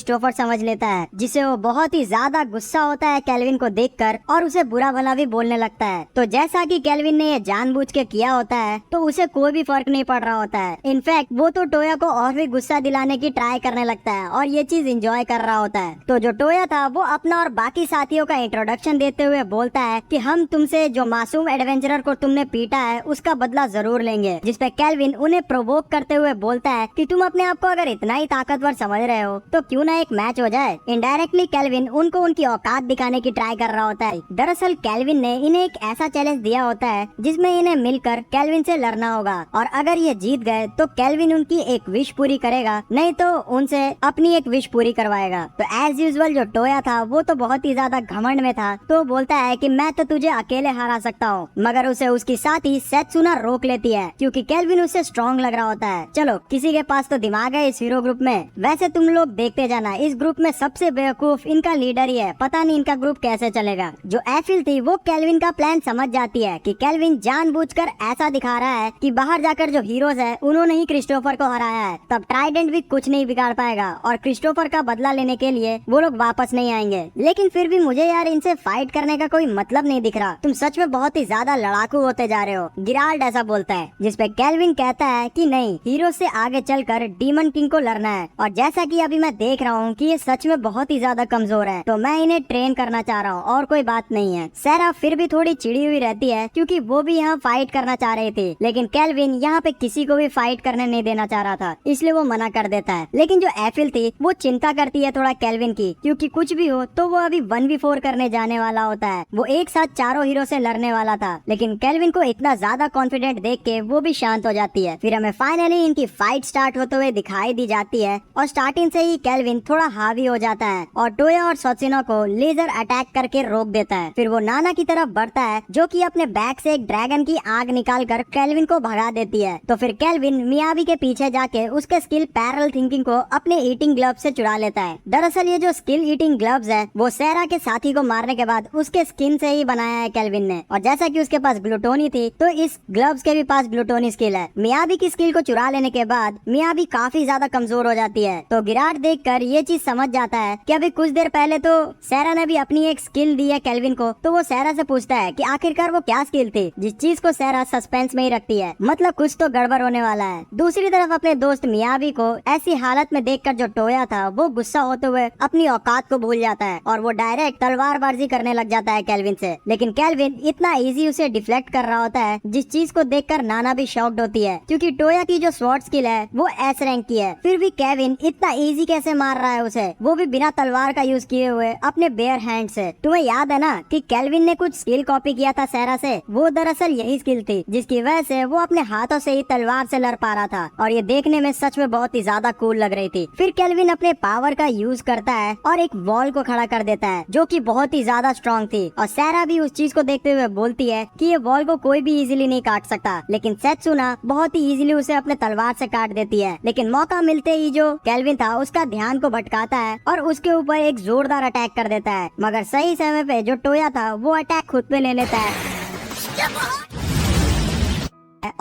Christopher समझ लेता है, जिसे वो बहुत ही ज्यादा गुस्सा होता है केल्विन को देखकर और उसे बुरा भला भी बोलने लगता है। तो जैसा कि केल्विन ने ये जानबूझ के किया होता है तो उसे कोई भी फर्क नहीं पड़ रहा होता है। इनफैक्ट वो तो टोया को और भी गुस्सा दिलाने की ट्राई करने लगता है और ये चीज एंजॉय कर रहा होता है। तो जो टोया था वो अपना और बाकी साथियों का इंट्रोडक्शन देते हुए बोलता है कि हम तुमसे जो मासूम एडवेंचरर को तुमने पीटा है उसका बदला जरूर लेंगे। जिसपे केल्विन उन्हें प्रोवोक करते हुए बोलता है कि तुम अपने आप को अगर इतना ही ताकतवर समझ रहे हो तो क्यों ना एक मैच हो जाए। इनडायरेक्टली केल्विन उनको उनकी औकात दिखाने की ट्राई कर रहा होता है। दरअसल केल्विन ने इन्हें एक ऐसा चैलेंज दिया होता है जिसमें इन्हें मिलकर केल्विन से लड़ना होगा और अगर ये जीत गए तो केल्विन उनकी एक विश पूरी करेगा, नहीं तो उनसे अपनी एक विश पूरी करवाएगा। तो एज यूजुअल जो टोया था वो तो बहुत ही ज्यादा घमंड में था, तो बोलता है कि मैं तो तुझे अकेले हरा सकता हूँ, मगर उसे उसकी साथी सेत्सुना रोक लेती है क्योंकि केल्विन उससे स्ट्रॉन्ग लग रहा होता है। चलो किसी के पास तो दिमाग है इस हीरो ग्रुप में। वैसे तुम लोग देखते जाना, इस ग्रुप में सबसे बेवकूफ इनका लीडर ही है, पता नहीं इनका ग्रुप कैसे चलेगा। जो एफिल थी वो केल्विन का प्लान समझ जाती है कि केल्विन जानबूझकर ऐसा दिखा रहा है कि बाहर जाकर जो हीरोज है उन्होंने ही क्रिस्टोफर को हराया है, तब ट्राइडेंट भी कुछ नहीं बिगाड़ पाएगा और क्रिस्टोफर का बदला लेने के लिए वो लोग वापस नहीं आएंगे। लेकिन फिर भी मुझे यार इनसे फाइट करने का कोई मतलब नहीं दिख रहा, तुम सच में बहुत ही ज्यादा लड़ाकू होते जा रहे हो, गिराल्ड ऐसा बोलता है। जिसपे केल्विन कहता है कि नहीं, हीरो से आगे चलकर डीमन किंग को लड़ना है और जैसा कि अभी मैं देख रहा हूँ कि ये सच में बहुत ही ज्यादा कमजोर है, तो मैं इन्हें ट्रेन करना चाह रहा हूँ और कोई बात नहीं है। सैरा फिर भी थोड़ी चिड़ी हुई रहती है क्योंकि वो भी यहाँ फाइट करना चाह रहे थे, लेकिन केल्विन यहाँ पे किसी को भी फाइट करने नहीं देना चाह रहा था, इसलिए वो मना कर देता है। लेकिन जो एफिल थी वो चिंता करती है थोड़ा केल्विन की, क्योंकि कुछ भी हो तो वो अभी 1v4 करने जाने वाला होता है। वो एक साथ चारों हीरो से लड़ने वाला था, लेकिन केल्विन को इतना ज्यादा कॉन्फिडेंट देख के वो भी शांत हो जाती है। फिर हमें फाइनली इनकी फाइट स्टार्ट होते हुए दिखाई दी जाती है और स्टार्टिंग से ही केल्विन थोड़ा हावी हो जाता है और टोया और सोत्सिनो को लेजर अटैक करके रोक देता है। फिर वो नाना की तरफ बढ़ता है जो कि अपने बैग से एक ड्रैगन की आग निकाल कर केल्विन को भगा देती है। तो फिर केल्विन मियाबी के पीछे जाके उसके स्किल पैरेलल थिंकिंग को अपने ईटिंग ग्लव से चुरा लेता है। दरअसल ये जो स्किल ईटिंग ग्लव्स है वो सैरा के साथी को मारने के बाद उसके स्किन से ही बनाया है केल्विन ने, और जैसा कि उसके पास ग्लूटोनी थी तो इस ग्लव्स के भी पास ग्लूटोनी स्किल है। मियाबी की स्किल को चुरा लेने के बाद मियाबी काफी ज्यादा कमजोर हो जाती है, तो गिराट देखकर ये चीज समझ जाता है कि अभी कुछ देर पहले तो सैरा ने भी अपनी एक स्किल दी है केल्विन को। तो वो सैरा से पूछता है कि आखिरकार वो क्या स्किल थी, जिस चीज को सैरा सस्पेंस में ही रखती है, मतलब कुछ तो गड़बड़ होने वाला है। दूसरी तरफ अपने दोस्त मियाबी को ऐसी हालत में देखकर जो टोया था वो गुस्सा होते हुए अपनी औकात को भूल जाता है और वो डायरेक्ट तलवारबाजी करने लग जाता है केल्विन से। लेकिन केल्विन इतना इजी उसे डिफ्लेक्ट कर रहा होता है जिस चीज को देखकर नाना भी शॉक्ड होती है, क्योंकि टोया की जो स्वॉर्ड स्किल है वो एस रैंक की है, फिर भी केल्विन इतना इजी कैसे मार रहा है उसे, वो भी बिना तलवार का यूज किए हुए अपने बेयर हैंड से। तुम्हें याद है ना कि केल्विन ने कुछ स्किल कॉपी किया था सैरा से, वो दरअसल यही स्किल थी जिसकी वजह से वो अपने हाथों से ही तलवार से लड़ पा रहा था और ये देखने में सच में बहुत ही ज्यादा कूल लग रही थी। फिर केल्विन अपने पावर का यूज करता है और एक वॉल को खड़ा कर देता है जो कि बहुत ही ज्यादा स्ट्रॉन्ग थी, और सैरा भी उस चीज को देखते हुए बोलती है कि ये वॉल को कोई भी इजीली नहीं काट सकता, लेकिन सेत्सुना बहुत ही इजीली उसे अपने तलवार से काट देती है। लेकिन मौका मिलते ही जो केल्विन था उसका ध्यान को भटकाता है और उसके ऊपर एक जोरदार अटैक कर देता है, मगर सही समय पे जो टोया था वो अटैक खुद पे ले लेता है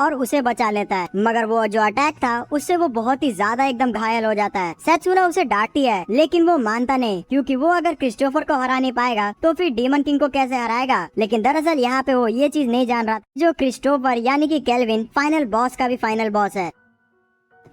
और उसे बचा लेता है, मगर वो जो अटैक था उससे वो बहुत ही ज्यादा एकदम घायल हो जाता है। सेत्सुना उसे डांटती है लेकिन वो मानता नहीं, क्योंकि वो अगर क्रिस्टोफर को हरा नहीं पाएगा तो फिर डीमन किंग को कैसे हराएगा। लेकिन दरअसल यहाँ पे वो ये चीज नहीं जान रहा जो क्रिस्टोफर यानी कि केल्विन फाइनल बॉस का भी फाइनल बॉस है।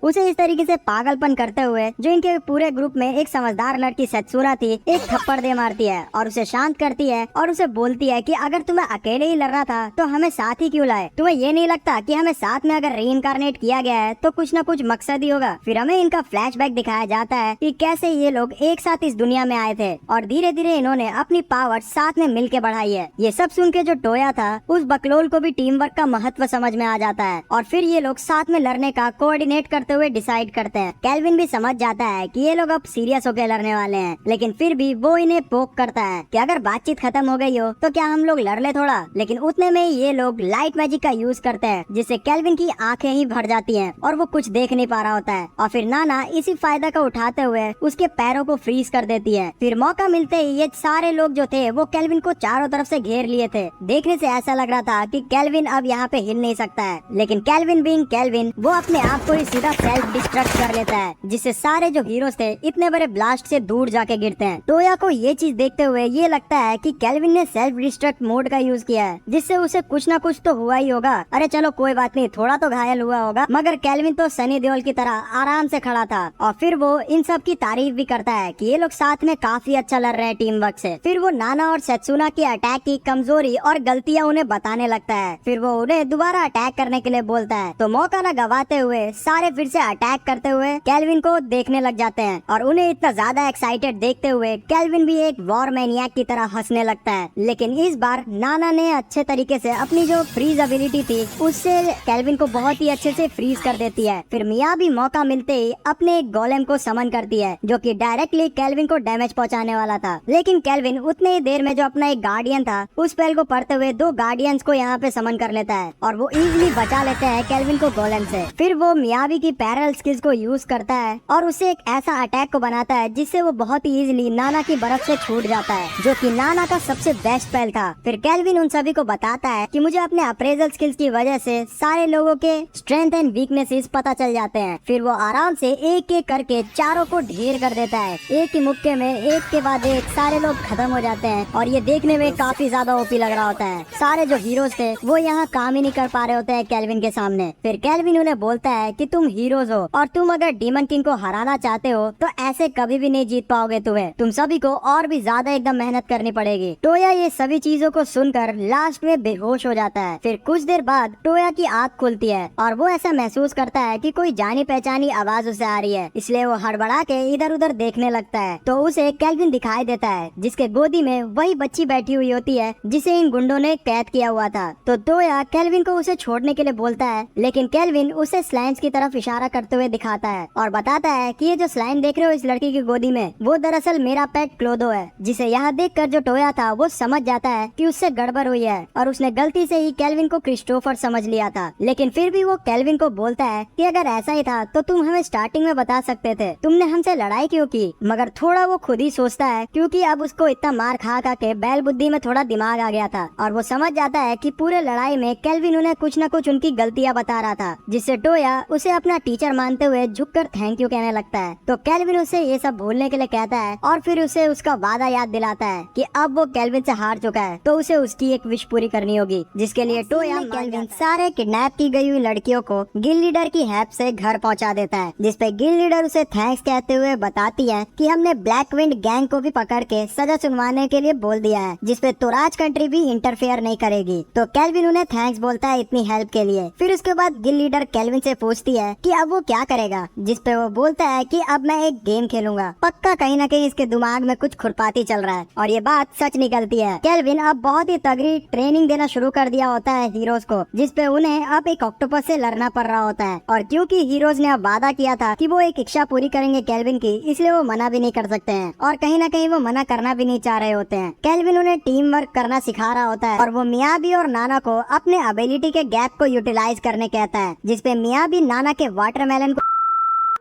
उसे इस तरीके से पागलपन करते हुए जो इनके पूरे ग्रुप में एक समझदार लड़की सेत्सुना थी एक थप्पड़ दे मारती है और उसे शांत करती है और उसे बोलती है कि अगर तुम्हें अकेले ही लड़ना था तो हमें साथ ही क्यों लाए, तुम्हें ये नहीं लगता कि हमें साथ में अगर रीइंकारनेट किया गया है तो कुछ न कुछ मकसद ही होगा। फिर हमें इनका फ्लैशबैक दिखाया जाता है कि कैसे ये लोग एक साथ इस दुनिया में आए थे और धीरे धीरे इन्होंने अपनी पावर साथ में मिलके बढ़ाई है। ये सब सुन के जो टोया था उस बकलोल को भी टीम वर्क का महत्व समझ में आ जाता है और फिर ये लोग साथ में लड़ने का कोऑर्डिनेट करते हुए डिसाइड करते हैं। केल्विन भी समझ जाता है कि ये लोग अब सीरियस होकर लड़ने वाले हैं, लेकिन फिर भी वो इन्हें पोक करता है कि अगर बातचीत खत्म हो गई हो तो क्या हम लोग लड़ ले थोड़ा। लेकिन उतने में ये लोग लाइट मैजिक का यूज करते हैं जिससे केल्विन की आंखें ही भर जाती हैं और वो कुछ देख नहीं पा रहा होता है। और फिर नाना इसी फायदा का उठाते हुए उसके पैरों को फ्रीज कर देती है। फिर मौका मिलते ही ये सारे लोग जो थे वो केल्विन को चारों तरफ से घेर लिए थे। देखने से ऐसा लग रहा था कि केल्विन अब यहाँ पे हिल नहीं सकता है, लेकिन केल्विन बीइंग केल्विन वो अपने आप को ही सीधा सेल्फ डिस्ट्रक्ट कर लेता है, जिससे सारे जो हीरोज थे इतने बड़े ब्लास्ट से दूर जाके गिरते हैं। टोया को ये चीज देखते हुए ये लगता है कि केल्विन ने सेल्फ डिस्ट्रक्ट मोड का यूज किया है, जिससे उसे कुछ ना कुछ तो हुआ ही होगा। अरे चलो कोई बात नहीं, थोड़ा तो घायल हुआ होगा, मगर केल्विन तो सनी देओल की तरह आराम से खड़ा था। और फिर वो इन सब की तारीफ भी करता है कि ये लोग साथ में काफी अच्छा लड़ रहे हैं टीम वर्क से। फिर वो नाना और सेत्सुना की अटैक की कमजोरी और गलतियां उन्हें बताने लगता है। फिर वो उन्हें दोबारा अटैक करने के लिए बोलता है, तो मौका न गवाते हुए सारे फिर से अटैक करते हुए केल्विन को देखने लग जाते हैं। और उन्हें इतना ज्यादा एक्साइटेड देखते हुए केल्विन भी एक वॉर मैनियाक की तरह हंसने लगता है। लेकिन इस बार नाना ने अच्छे तरीके से अपनी जो फ्रीज एबिलिटी थी उससे केल्विन को बहुत ही अच्छे से फ्रीज कर देती है। फिर मिया भी मौका मिलते ही अपने एक गोलेम को समन करती है, जो कि डायरेक्टली केल्विन को डैमेज पहुंचाने वाला था। लेकिन केल्विन उतने ही देर में जो अपना एक गार्डियन था उस स्पेल को पढ़ते हुए 2 गार्डियंस को यहाँ पे समन कर लेता है और वो इजीली बचा लेते हैं केल्विन को गोलेम से। फिर वो मियावी की पैरल स्किल्स को यूज करता है और उसे एक ऐसा अटैक को बनाता है जिससे वो बहुत ही इजीली नाना की बर्फ से छूट जाता है, जो कि नाना का सबसे बेस्ट स्पेल था। फिर केल्विन उन सभी को बताता है कि मुझे अपने अप्रेजल स्किल्स की वजह से सारे लोगों के स्ट्रेंथ एंड वीकनेसेस पता चल जाते हैं। फिर वो आराम से एक एक करके चारों को ढेर कर देता है। एक ही मुक्के में एक के बाद एक सारे लोग खत्म हो जाते हैं और ये देखने में काफी ज्यादा ओपी लग रहा होता है। सारे जो हीरोज थे वो यहाँ काम ही नहीं कर पा रहे होते हैं केल्विन के सामने। फिर केल्विन उन्हें बोलता है कि तुम हीरोज हो और तुम अगर डीमन किंग को हराना चाहते हो तो ऐसे कभी भी नहीं जीत पाओगे। तुम सभी को और भी ज्यादा एकदम मेहनत करनी पड़ेगी। टोया ये सभी चीजों को सुनकर लास्ट में बेहोश हो जाता है। फिर कुछ देर बाद टोया की आँख खुलती है और वो ऐसा महसूस करता है कि कोई जानी पहचानी आवाज उसे आ रही है, इसलिए वो हड़बड़ा के इधर उधर देखने लगता है। तो उसे केल्विन दिखाई देता है, जिसके गोदी में वही बच्ची बैठी हुई होती है जिसे इन गुंडों ने कैद किया हुआ था। तो टोया केल्विन को उसे छोड़ने के लिए बोलता है, लेकिन केल्विन उसे स्लाइम्स की तरफ इशारा करते हुए दिखाता है और बताता है कि ये जो स्लाइम देख रहे हो इस लड़की की गोदी में, वो दरअसल मेरा पेट क्लोदो है। जिसे यहाँ देखकर जो टोया था वो समझ जाता है कि उससे गड़बड़ हुई है और उसने गलती से ही केल्विन को क्रिस्टोफर समझ लिया था। लेकिन फिर भी वो केल्विन को बोलता है कि अगर ऐसा ही था तो तुम हमें स्टार्टिंग में बता सकते थे, तुमने हमसे लड़ाई क्यों की। मगर थोड़ा वो खुद ही सोचता है, क्योंकि अब उसको इतना मार खा खा के बैल बुद्धि में थोड़ा दिमाग आ गया था और वो समझ जाता है कि पूरे लड़ाई में केल्विन उन्हें कुछ न कुछ उनकी गलतियां बता रहा था, जिससे टोया उसे अपना टीचर मानते हुए झुककर थैंक यू कहने लगता है। तो केल्विन उसे ये सब भूलने के लिए कहता है और फिर उसे उसका वादा याद दिलाता है कि अब वो केल्विन से हार चुका है तो उसे उसकी एक विश पूरी करनी होगी, जिसके लिए टोया केल्विन सारे किडनैप की गई हुई लड़कियों को गिल लीडर की हेल्प से घर पहुंचा देता है, जिसपे गिल लीडर उसे थैंक्स कहते हुए बताती है कि हमने ब्लैक विंड गैंग को भी पकड़ के सजा सुनवाने के लिए बोल दिया है, जिसपे तोराज कंट्री भी इंटरफेयर नहीं करेगी। तो केल्विन उन्हें थैंक्स बोलता है इतनी हेल्प के लिए। फिर उसके बाद गिल लीडर केल्विन से पूछती है कि अब वो क्या करेगा, जिसपे वो बोलता है कि अब मैं एक गेम खेलूंगा। पक्का कहीं न कहीं इसके दिमाग में कुछ खुरपाती चल रहा है और ये बात सच निकलती है। केल्विन अब बहुत ही तगड़ी ट्रेनिंग देना शुरू कर दिया होता है हीरोज को, जिसपे उन्हें अब एक ऑक्टोपस से लड़ना पड़ रहा होता है। और क्योंकि हीरोज ने अब वादा किया था कि वो एक इच्छा पूरी करेंगे केल्विन की, इसलिए वो मना भी नहीं कर सकते हैं और कहीं न कहीं वो मना करना भी नहीं चाह रहे होते हैं। केल्विन उन्हें टीम वर्क करना सिखा रहा होता है और वो मियाबी और नाना को अपने एबिलिटी के गैप को यूटिलाइज करने कहता है, जिसपे मियाबी नाना के वाटरमेलन को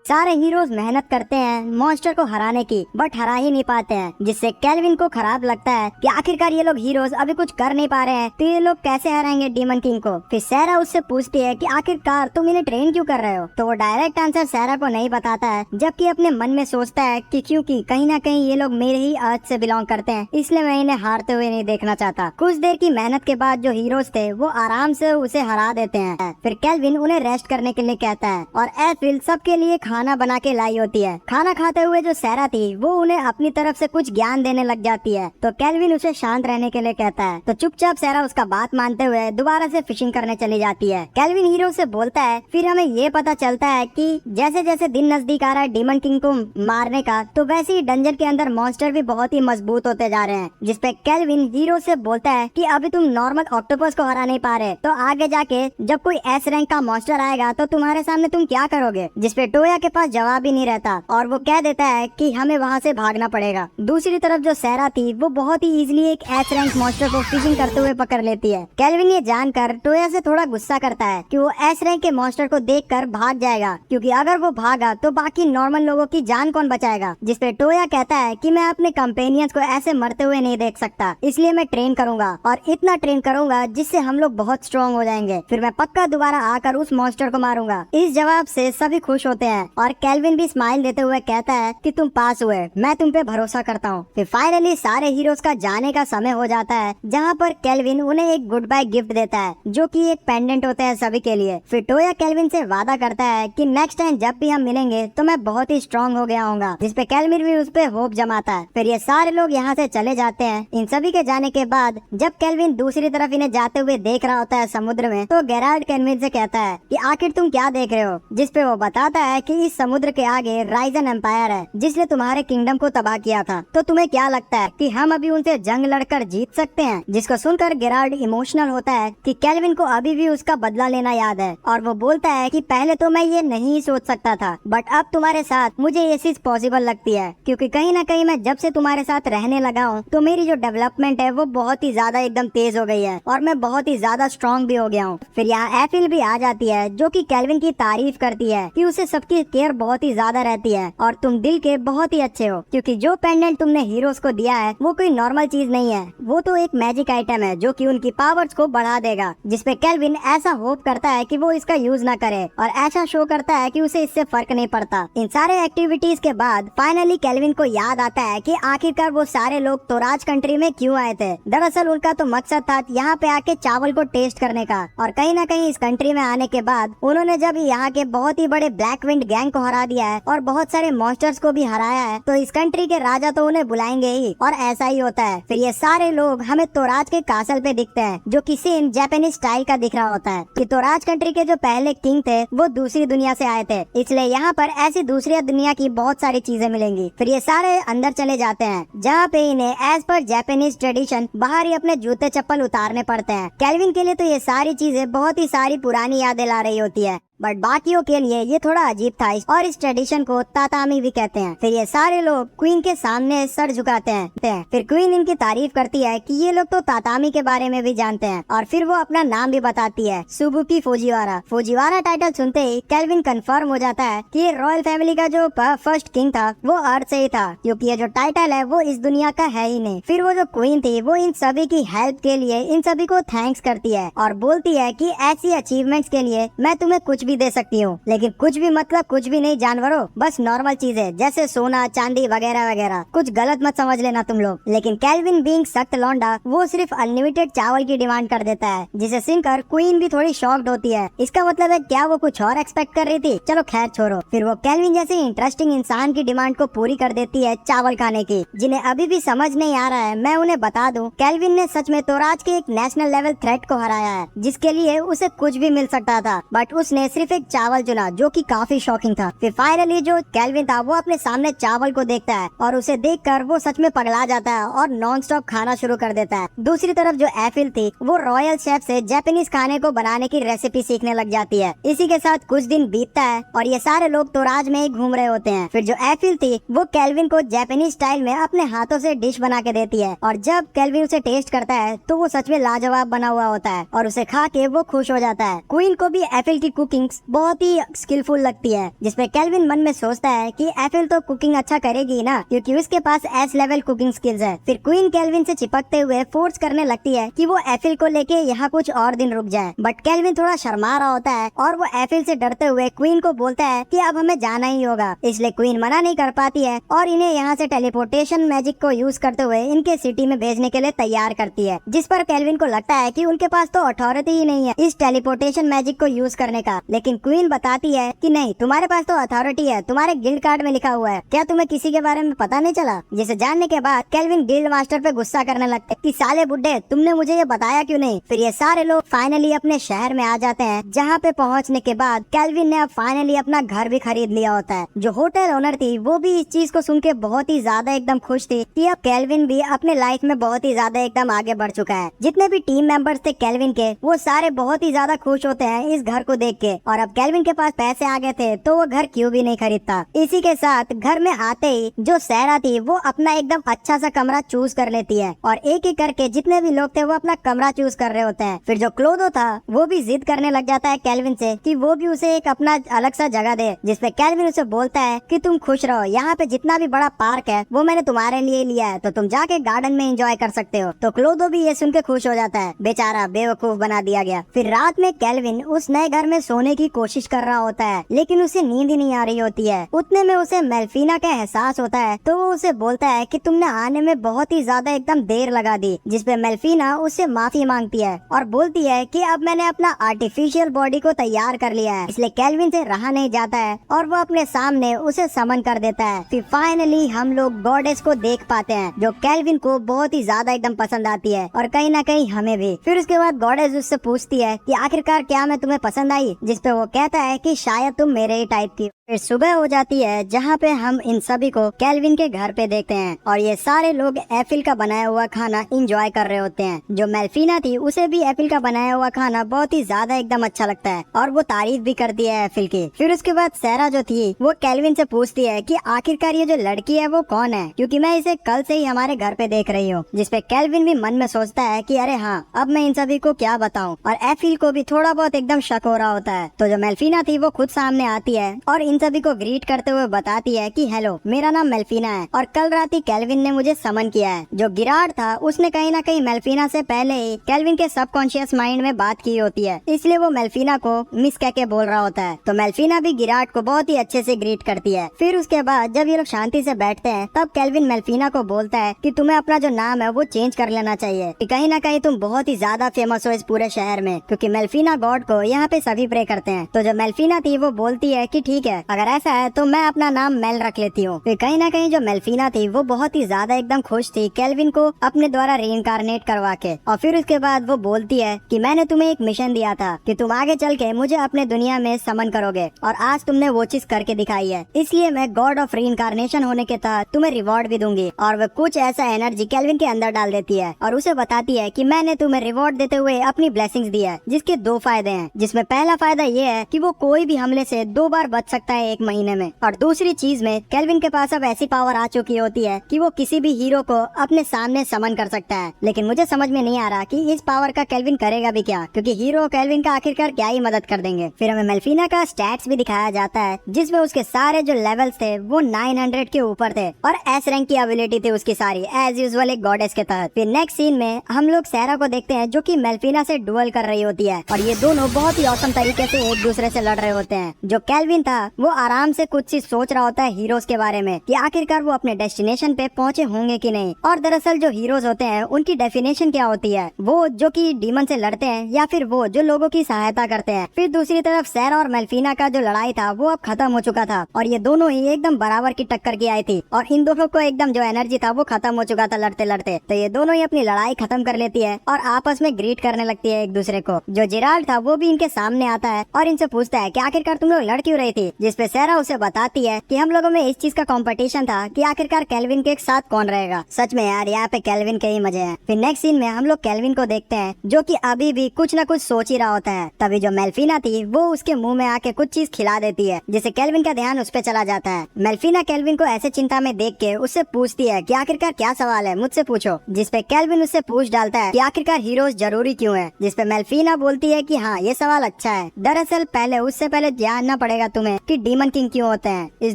सारे हीरोज मेहनत करते हैं मॉन्स्टर को हराने की, बट हरा ही नहीं पाते हैं, जिससे केल्विन को खराब लगता है कि आखिरकार ये लोग हीरोज अभी कुछ कर नहीं पा रहे हैं तो ये लोग कैसे हराएंगे डीमन किंग को। फिर सैरा उससे पूछती है कि आखिरकार तुम इन्हें ट्रेन क्यों कर रहे हो, तो वो डायरेक्ट आंसर सैरा को नहीं बताता है, जबकि अपने मन में सोचता है कि क्योंकि कहीं ना कहीं ये लोग मेरे ही अर्थ से बिलोंग करते हैं, इसलिए मैं इन्हें हारते हुए नहीं देखना चाहता। कुछ देर की मेहनत के बाद जो हीरोज थे वो आराम से उसे हरा देते हैं। फिर केल्विन उन्हें रेस्ट करने के लिए कहता है और एफिल सबके लिए खाना बना के लाई होती है। खाना खाते हुए जो सैरा थी वो उन्हें अपनी तरफ से कुछ ज्ञान देने लग जाती है, तो केल्विन उसे शांत रहने के लिए कहता है। तो चुपचाप सैरा उसका बात मानते हुए दोबारा से फिशिंग करने चली जाती है। केल्विन हीरो से बोलता है, फिर हमें ये पता चलता है कि जैसे जैसे दिन नजदीक आ रहा है डीमन किंग को मारने का, तो वैसे ही डंजन के अंदर मॉन्स्टर भी बहुत ही मजबूत होते जा रहे हैं, जिसपे केल्विन हीरो से बोलता है कि अभी तुम नॉर्मल ऑक्टोपस को हरा नहीं पा रहे, तो आगे जाके जब कोई एस रैंक का मॉन्स्टर आएगा तो तुम्हारे सामने तुम क्या करोगे। जिसपे टोया के पास जवाब ही नहीं रहता और वो कह देता है कि हमें वहाँ से भागना पड़ेगा। दूसरी तरफ जो सैरा थी वो बहुत ही इजीली एक एस रैंक मॉन्स्टर को फिशिंग करते हुए पकड़ लेती है। केल्विन ये जानकर टोया से थोड़ा गुस्सा करता है कि वो एस रैंक के मॉन्स्टर को देखकर भाग जाएगा, क्योंकि अगर वो भागा तो बाकी नॉर्मल लोगों की जान कौन बचाएगा। जिसपे टोया कहता है कि मैं अपने कंपेनियंस को ऐसे मरते हुए नहीं देख सकता, इसलिए मैं ट्रेन करूंगा और इतना ट्रेन करूंगा जिससे हम लोग बहुत स्ट्रॉन्ग हो जाएंगे, फिर मैं पक्का दोबारा आकर उस मॉन्स्टर को मारूंगा। इस जवाब से सभी खुश होते हैं और केल्विन भी स्माइल देते हुए कहता है कि तुम पास हुए, मैं तुम पे भरोसा करता हूँ। फिर फाइनली सारे हीरोज का जाने का समय हो जाता है, जहाँ पर केल्विन उन्हें एक गुड बाय गिफ्ट देता है जो कि एक पेंडेंट होता है सभी के लिए। फिर टोया केल्विन से वादा करता है कि नेक्स्ट टाइम जब भी हम मिलेंगे तो मैं बहुत ही स्ट्रॉन्ग हो गया हूँगा, जिसपे केल्विन भी उस पे होप जमाता है। फिर ये सारे लोग यहाँ से चले जाते हैं। इन सभी के जाने के बाद जब केल्विन दूसरी तरफ इन्हें जाते हुए देख रहा होता है समुद्र में, तो गेराल्ड केल्विन से कहता है कि आखिर तुम क्या देख रहे हो, जिसपे वो बताता है कि इस समुद्र के आगे राइजन एम्पायर है जिसने तुम्हारे किंगडम को तबाह किया था। तो तुम्हें क्या लगता है कि हम अभी उनसे जंग लड़कर जीत सकते हैं? जिसको सुनकर गेराल्ड इमोशनल होता है कि केल्विन को अभी भी उसका बदला लेना याद है और वो बोलता है कि पहले तो मैं ये नहीं सोच सकता था, बट अब तुम्हारे साथ मुझे ये चीज पॉसिबल लगती है, क्योंकि कहीं ना कहीं मैं जब से तुम्हारे साथ रहने लगा हूँ तो मेरी जो डेवलपमेंट है वो बहुत ही ज्यादा एकदम तेज हो गई है और मैं बहुत ही ज्यादा स्ट्रॉन्ग भी हो गया हूँ। फिर यहाँ एफिल भी आ जाती है जो कि केल्विन की तारीफ करती है कि उसे सबकी केयर बहुत ही ज्यादा रहती है और तुम दिल के बहुत ही अच्छे हो, क्योंकि जो पेंडेंट तुमने हीरोज को दिया है वो कोई नॉर्मल चीज नहीं है, वो तो एक मैजिक आइटम है जो कि उनकी पावर्स को बढ़ा देगा। जिसपे केल्विन ऐसा होप करता है कि वो इसका यूज ना करे और ऐसा शो करता है कि उसे इससे फर्क नहीं पड़ता। इन सारे एक्टिविटीज के बाद फाइनली केल्विन को याद आता है कि आखिरकार वो सारे लोग तोराज कंट्री में क्यों आए थे। दरअसल उनका तो मकसद था यहाँ पे आके चावल को टेस्ट करने का, और कहीं ना कहीं इस कंट्री में आने के बाद उन्होंने जब यहाँ के बहुत ही बड़े ब्लैक विंड गैंग को हरा दिया है और बहुत सारे मॉन्स्टर्स को भी हराया है, तो इस कंट्री के राजा तो उन्हें बुलाएंगे ही, और ऐसा ही होता है। फिर ये सारे लोग हमें तोराज के कासल पे दिखते हैं जो कि सेम जापानीज स्टाइल का दिख रहा होता है कि तोराज कंट्री के जो पहले किंग थे वो दूसरी दुनिया से आए थे, इसलिए यहाँ पर ऐसी दूसरी दुनिया की बहुत सारी चीजें मिलेंगी। फिर ये सारे अंदर चले जाते हैं जहाँ पे इन्हें एज पर जापानीज ट्रेडिशन बाहर ही अपने जूते चप्पल उतारने पड़ते हैं। केल्विन के लिए तो ये सारी चीजें बहुत ही सारी पुरानी यादें ला रही होती है, बट बाकियों के लिए ये थोड़ा अजीब था और इस ट्रेडिशन को तातामी भी कहते हैं। फिर ये सारे लोग क्वीन के सामने सर झुकाते हैं। फिर क्वीन इनकी तारीफ करती है कि ये लोग तो तातामी के बारे में भी जानते हैं, और फिर वो अपना नाम भी बताती है, सुबुकी फुजिवारा। फुजिवारा टाइटल सुनते ही केल्विन कंफर्म हो जाता है कि ये रॉयल फैमिली का जो फर्स्ट किंग था वो अर्थ से ही था, क्योंकि ये जो टाइटल है वो इस दुनिया का है ही नहीं। फिर वो जो क्वीन थी वो इन सभी की हेल्प के लिए इन सभी को थैंक्स करती है और बोलती है कि ऐसी अचीवमेंट्स के लिए मैं तुम्हें कुछ भी दे सकती हूँ, लेकिन कुछ भी मतलब कुछ भी नहीं जानवरों, बस नॉर्मल चीजें जैसे सोना चांदी वगैरह वगैरह, कुछ गलत मत समझ लेना तुम लोग। लेकिन केल्विन बीइंग सख्त लौंडा वो सिर्फ अनलिमिटेड चावल की डिमांड कर देता है, जिसे सुनकर क्वीन भी थोड़ी शॉक्ड होती है। इसका मतलब है क्या वो कुछ और एक्सपेक्ट कर रही थी? चलो खैर छोड़ो। फिर वो केल्विन जैसे इंटरेस्टिंग इंसान की डिमांड को पूरी कर देती है चावल खाने की, जिन्हें अभी भी समझ नहीं आ रहा है। मैं उन्हें बता दूं, केल्विन ने सच में तोराज के एक नेशनल लेवल थ्रेट को हराया है, जिसके लिए उसे कुछ भी मिल सकता था, बट उसने सिर्फ एक चावल चुना, जो कि काफी शॉकिंग था। फिर फाइनली जो केल्विन था वो अपने सामने चावल को देखता है और उसे देखकर वो सच में पगला जाता है और नॉन स्टॉप खाना शुरू कर देता है। दूसरी तरफ जो एफिल थी वो रॉयल शेफ से जापानीज खाने को बनाने की रेसिपी सीखने लग जाती है। इसी के साथ कुछ दिन बीतता है और ये सारे लोग तोराज में ही घूम रहे होते हैं। फिर जो एफिल थी वो केल्विन को जापानीज स्टाइल में अपने हाथों से डिश बना के देती है, और जब केल्विन उसे टेस्ट करता है तो वो सच में लाजवाब बना हुआ होता है और उसे खा के वो खुश हो जाता है। क्वीन को भी एफिल की कुकिंग बहुत ही स्किलफुल लगती है, जिसपे केल्विन मन में सोचता है कि एफिल तो कुकिंग अच्छा करेगी ना, क्योंकि उसके पास एस लेवल कुकिंग स्किल्स है। फिर क्वीन केल्विन से चिपकते हुए फोर्स करने लगती है कि वो एफिल को लेके यहाँ कुछ और दिन रुक जाए, बट केल्विन थोड़ा शर्मा रहा होता है और वो एफिल से डरते हुए क्वीन को बोलता है कि अब हमें जाना ही होगा। इसलिए क्वीन मना नहीं कर पाती है और इन्हें यहाँ से टेलीपोर्टेशन मैजिक को यूज करते हुए इनके सिटी में भेजने के लिए तैयार करती है, जिस पर केल्विन को लगता है कि उनके पास तो अथॉरिटी ही नहीं है इस टेलीपोर्टेशन मैजिक को यूज करने का। लेकिन क्वीन बताती है कि नहीं, तुम्हारे पास तो अथॉरिटी है, तुम्हारे गिल्ड कार्ड में लिखा हुआ है, क्या तुम्हें किसी के बारे में पता नहीं चला? जिसे जानने के बाद केल्विन गिल्ड मास्टर पे गुस्सा करने लगते कि साले बुड्ढे, तुमने मुझे ये बताया क्यों नहीं? फिर ये सारे लोग फाइनली अपने शहर में आ जाते हैं, जहाँ पे पहुँचने के बाद केल्विन ने अब फाइनली अपना घर भी खरीद लिया होता है। जो होटल ओनर थी वो भी इस चीज को सुन के बहुत ही ज्यादा एकदम खुश थी कि अब केल्विन भी अपने लाइफ में बहुत ही ज्यादा एकदम आगे बढ़ चुका है। जितने भी टीम मेंबर्स थे केल्विन के वो सारे बहुत ही ज्यादा खुश होते हैं इस घर को देख के, और अब केल्विन के पास पैसे आ गए थे तो वो घर क्यों भी नहीं खरीदता। इसी के साथ घर में आते ही जो सहरा थी वो अपना एकदम अच्छा सा कमरा चूज कर लेती है और एक एक करके जितने भी लोग थे वो अपना कमरा चूज कर रहे होते हैं। फिर जो क्लोदो था वो भी जिद करने लग जाता है केल्विन से कि वो भी उसे एक अपना अलग सा जगह दे, जिसपे केल्विन उसे बोलता है कि तुम खुश रहो, यहाँ पे जितना भी बड़ा पार्क है वो मैंने तुम्हारे लिए लिया है, तो तुम जाके गार्डन में एंजॉय कर सकते हो। तो क्लोदो भी ये सुन के खुश हो जाता है, बेचारा बेवकूफ बना दिया गया। फिर रात में केल्विन उस नए घर में सोने की कोशिश कर रहा होता है लेकिन उसे नींद ही नहीं आ रही होती है। उतने में उसे मेल्फीना का एहसास होता है तो वो उसे बोलता है कि तुमने आने में बहुत ही ज्यादा एकदम देर लगा दी, जिसपे मेल्फीना उससे माफी मांगती है और बोलती है कि अब मैंने अपना आर्टिफिशियल बॉडी को तैयार कर लिया है, इसलिए केल्विन से रहा नहीं जाता है और वो अपने सामने उसे समन कर देता है। फिर फाइनली हम लोग गॉडेस को देख पाते हैं जो केल्विन को बहुत ही ज्यादा एकदम पसंद आती है और कहीं ना कहीं हमें भी। फिर उसके बाद गॉडेस उससे पूछती है कि आखिरकार क्या मैं तुम्हें पसंद आई, जिसपे वो कहता है कि शायद तुम मेरे ही टाइप की। फिर सुबह हो जाती है जहाँ पे हम इन सभी को केल्विन के घर पे देखते हैं और ये सारे लोग एफिल का बनाया हुआ खाना एंजॉय कर रहे होते हैं। जो मेल्फीना थी उसे भी एफिल का बनाया हुआ खाना बहुत ही ज्यादा एकदम अच्छा लगता है और वो तारीफ भी करती है एफिल की। फिर उसके बाद सहरा जो थी वो केल्विन से पूछती है कि आखिरकार ये जो लड़की है वो कौन है, क्योंकि मैं इसे कल से ही हमारे घर पे देख रही हूँ। जिसपे केल्विन भी मन में सोचता है कि अरे हाँ, अब मैं इन सभी को क्या बताऊँ, और एफिल को भी थोड़ा बहुत एकदम शक हो रहा होता है। तो जो मेल्फीना थी वो खुद सामने आती है और इन सभी को ग्रीट करते हुए बताती है कि हेलो, मेरा नाम मेल्फीना है और कल रात ही केल्विन ने मुझे समन किया है। जो गिराड था उसने कहीं ना कहीं मेल्फीना से पहले ही केल्विन के सबकॉन्शियस माइंड में बात की होती है, इसलिए वो मेल्फीना को मिस कह के बोल रहा होता है। तो मेल्फीना भी गिराड को बहुत ही अच्छे से ग्रीट करती है। फिर उसके बाद जब ये लोग शांति से बैठते हैं तब केल्विन मेल्फीना को बोलता है कि तुम्हें अपना जो नाम है वो चेंज कर लेना चाहिए, कि कहीं ना कहीं तुम बहुत ही ज्यादा फेमस हो इस पूरे शहर में, क्योंकि मेल्फीना गॉड को यहाँ पे सभी प्रे करते हैं। तो जो मेल्फीना थी वो बोलती है कि ठीक है, अगर ऐसा है तो मैं अपना नाम मेल रख लेती हूँ। फिर कहीं ना कहीं जो मेल्फीना थी वो बहुत ही ज्यादा एकदम खुश थी केल्विन को अपने द्वारा रीइंकार्नेट करवा के। और फिर उसके बाद वो बोलती है कि मैंने तुम्हें एक मिशन दिया था कि तुम आगे चल के मुझे अपने दुनिया में समन करोगे, और आज तुमने वो चीज करके दिखाई है, इसलिए मैं गॉड ऑफ रीइंकार्नेशन होने के तहत तुम्हें रिवॉर्ड भी दूंगी। और वो कुछ ऐसा एनर्जी केल्विन के अंदर डाल देती है और उसे बताती है कि मैंने तुम्हें रिवॉर्ड देते हुए अपनी ब्लेसिंग्स दी है, जिसके 2 फायदे हैं। जिसमें पहला फायदा ये है कि वो कोई भी हमले से 2 बार बच सकता है 1 महीने में, और दूसरी चीज में केल्विन के पास अब ऐसी पावर आ चुकी होती है कि वो किसी भी हीरो को अपने सामने समन कर सकता है। लेकिन मुझे समझ में नहीं आ रहा कि इस पावर का केल्विन करेगा भी क्या, क्योंकि हीरो केल्विन का आखिरकार क्या ही मदद कर देंगे। फिर हमें मेल्फीना का स्टैट्स भी दिखाया जाता है जिसमें उसके सारे जो लेवल्स थे वो 900 के ऊपर थे और एस रैंक की एबिलिटी थी उसकी सारी, एज यूजुअल एक गॉडेस के तहत। फिर नेक्स्ट सीन में हम लोग सहरा को देखते हैं जो कि मेल्फीना से डुएल कर रही होती है और ये दोनों बहुत ही औसम तरीके से एक दूसरे से लड़ रहे होते हैं। जो केल्विन था वो आराम से कुछ चीज सोच रहा होता है हीरोज के बारे में कि आखिरकार वो अपने डेस्टिनेशन पे पहुंचे होंगे कि नहीं, और दरअसल जो हीरोज होते हैं उनकी डेफिनेशन क्या होती है, वो जो कि डीमन से लड़ते हैं या फिर वो जो लोगों की सहायता करते हैं। फिर दूसरी तरफ सहरा और मेल्फीना का जो लड़ाई था वो अब खत्म हो चुका था और ये दोनों ही एकदम बराबर की टक्कर की आई थी और इन दोनों को एकदम जो एनर्जी था वो खत्म हो चुका था लड़ते लड़ते। तो ये दोनों ही अपनी लड़ाई खत्म कर लेती है और आपस में ग्रीट करने लगती है एक दूसरे को। जो जिराल्ड था वो भी इनके सामने आता है और इनसे पूछता है कि आखिरकार तुम लोग लड़ क्यों रही थी, जिसपे सहरा उसे बताती है कि हम लोगों में इस चीज का कंपटीशन था कि आखिरकार केल्विन के साथ कौन रहेगा। सच में यार यहाँ पे केल्विन के ही मजे हैं। फिर नेक्स्ट सीन में हम लोग केल्विन को देखते हैं जो कि अभी भी कुछ न कुछ सोच ही रहा होता है। तभी जो मेल्फीना थी वो उसके मुंह में आके कुछ चीज खिला देती है जिससे केल्विन का ध्यान उस पे चला जाता है। मेल्फीना केल्विन को ऐसे चिंता में देख के उससे पूछती है कि आखिरकार क्या सवाल है, मुझसे पूछो। जिसपे केल्विन उससे पूछ डालता है कि आखिरकार हीरोज जरूरी क्यों है, जिसपे मेल्फीना बोलती है कि हाँ ये सवाल अच्छा है, दरअसल उससे पहले जानना पड़ेगा तुम्हें कि डीमन किंग क्यों होते हैं। इस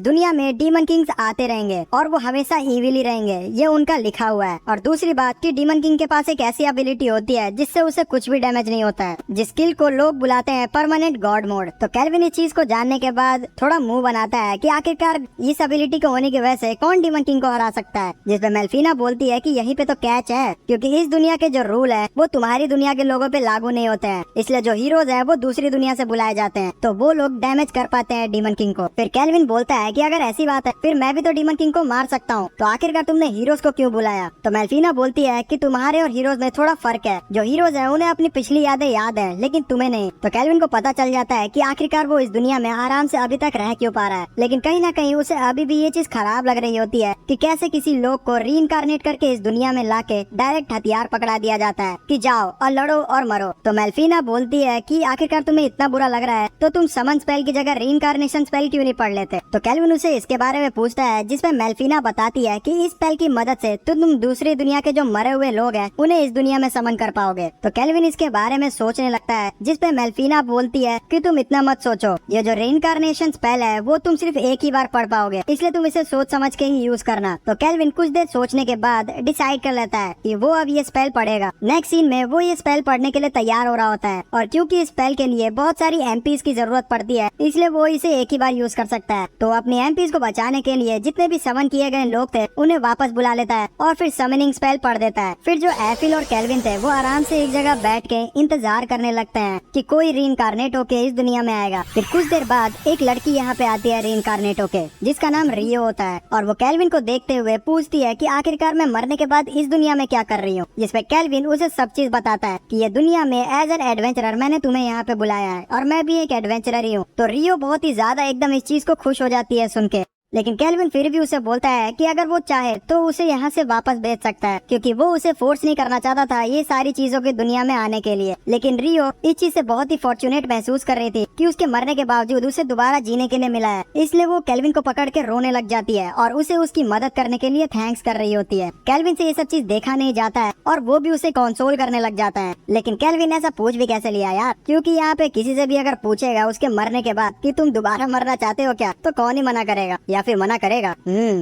दुनिया में डीमन किंग्स आते रहेंगे और वो हमेशा इविली रहेंगे, ये उनका लिखा हुआ है। और दूसरी बात कि डीमन किंग के पास एक ऐसी एबिलिटी होती है जिससे उसे कुछ भी डैमेज नहीं होता है, जिस स्किल को लोग बुलाते हैं परमानेंट गॉड मोड। तो केल्विन इस चीज को जानने के बाद थोड़ा मुंह बनाता है कि आखिरकार इस एबिलिटी के होने की वजह से कौन डीमन किंग को हरा सकता है, जिसपे मेल्फीना बोलती है कि यहीं पे तो कैच है, क्योंकि इस दुनिया के जो रूल है वो तुम्हारी दुनिया के लोगों पे लागू नहीं होते हैं, इसलिए जो हीरोज है वो दूसरी दुनिया से बुलाए जाते हैं तो वो लोग डैमेज कर पाते हैं डीमन किंग को। फिर केल्विन बोलता है कि अगर ऐसी बात है फिर मैं भी तो डीमन किंग को मार सकता हूँ, तो आखिरकार तुमने हीरोज को क्यों बुलाया? तो मेल्फिना बोलती है कि तुम्हारे और हीरोज में थोड़ा फर्क है, जो हीरोज है उन्हें अपनी पिछली यादें याद है लेकिन तुम्हें नहीं। तो केल्विन को पता चल जाता है कि आखिरकार वो इस दुनिया में आराम से अभी तक रह क्यों पा रहा है, लेकिन कहीं ना कहीं उसे अभी भी ये चीज खराब लग रही होती है कि कैसे किसी लोग को रीइंकारनेट करके इस दुनिया में लाके डायरेक्ट हथियार पकड़ा दिया जाता है कि जाओ और लड़ो और मरो। तो मेल्फिना बोलती है कि आखिरकार तुम्हें इतना बुरा लग रहा है तो तुम समन स्पेल की जगह रीइंकारनेशन स्पेल क्यों नहीं पढ़ लेते? तो केल्विन उसे इसके बारे में पूछता है, जिसमें मेल्फिना बताती है कि इस स्पेल की मदद से तो तुम दूसरी दुनिया के जो मरे हुए लोग हैं उन्हें इस दुनिया में समन कर पाओगे। तो केल्विन इसके बारे में सोचने लगता है, जिसपे मेल्फिना बोलती है कि तुम इतना मत सोचो, ये जो रीइंकारनेशन स्पेल है वो तुम सिर्फ एक ही बार पढ़ पाओगे, इसलिए तुम इसे सोच समझ के ही यूज करना। तो केल्विन कुछ देर सोचने के बाद डिसाइड कर लेता है कि वो अब ये स्पेल पढ़ेगा। नेक्स्ट सीन में वो ये स्पेल पढ़ने के लिए तैयार हो रहा होता है, और क्योंकि इस स्पेल के लिए बहुत सारी एमपीज की जरूरत पड़ती है इसलिए वो इसे एक ही बार यूज कर सकता है। तो अपने एमपीज को बचाने के लिए जितने भी समन किए गए लोग थे उन्हें वापस बुला लेता है और फिर समनिंग स्पेल पढ़ देता है। फिर जो एफिल और केल्विन थे वो आराम से एक जगह बैठ के इंतजार करने लगते हैं कि कोई रीइंकारनेट होके इस दुनिया में आएगा। फिर कुछ देर बाद एक लड़की यहाँ पे आती है रीइंकारनेट होके, जिसका नाम रियो होता है, और वो केल्विन को देखते हुए पूछती है कि आखिरकार मैं मरने के बाद इस दुनिया में क्या कर रही हूँ, जिसपे केल्विन उसे सब चीज बताता है कि ये दुनिया में एज एन एडवेंचरर मैंने तुम्हें यहाँ पे बुलाया है और मैं भी एक एडवेंचरर ही हूँ। तो रियो बहुत ही ज्यादा एकदम इस चीज को खुश हो जाती है सुन के, लेकिन केल्विन फिर भी उसे बोलता है कि अगर वो चाहे तो उसे यहाँ से वापस भेज सकता है, क्योंकि वो उसे फोर्स नहीं करना चाहता था ये सारी चीजों की दुनिया में आने के लिए। लेकिन रियो इस चीज से बहुत ही फॉर्चुनेट महसूस कर रही थी कि उसके मरने के बावजूद उसे दोबारा जीने के लिए मिला है, इसलिए वो केल्विन को पकड़ के रोने लग जाती है और उसे उसकी मदद करने के लिए थैंक्स कर रही होती है। केल्विन से ये सब चीज देखा नहीं जाता है और वो भी उसे कंसोल करने लग जाता है, लेकिन केल्विन ऐसा पूछ भी कैसे लिया यार, क्योंकि यहाँ पे किसी से भी अगर पूछेगा उसके मरने के बाद कि तुम दोबारा मरना चाहते हो क्या, तो कौन ही मना करेगा, या फिर मना करेगा?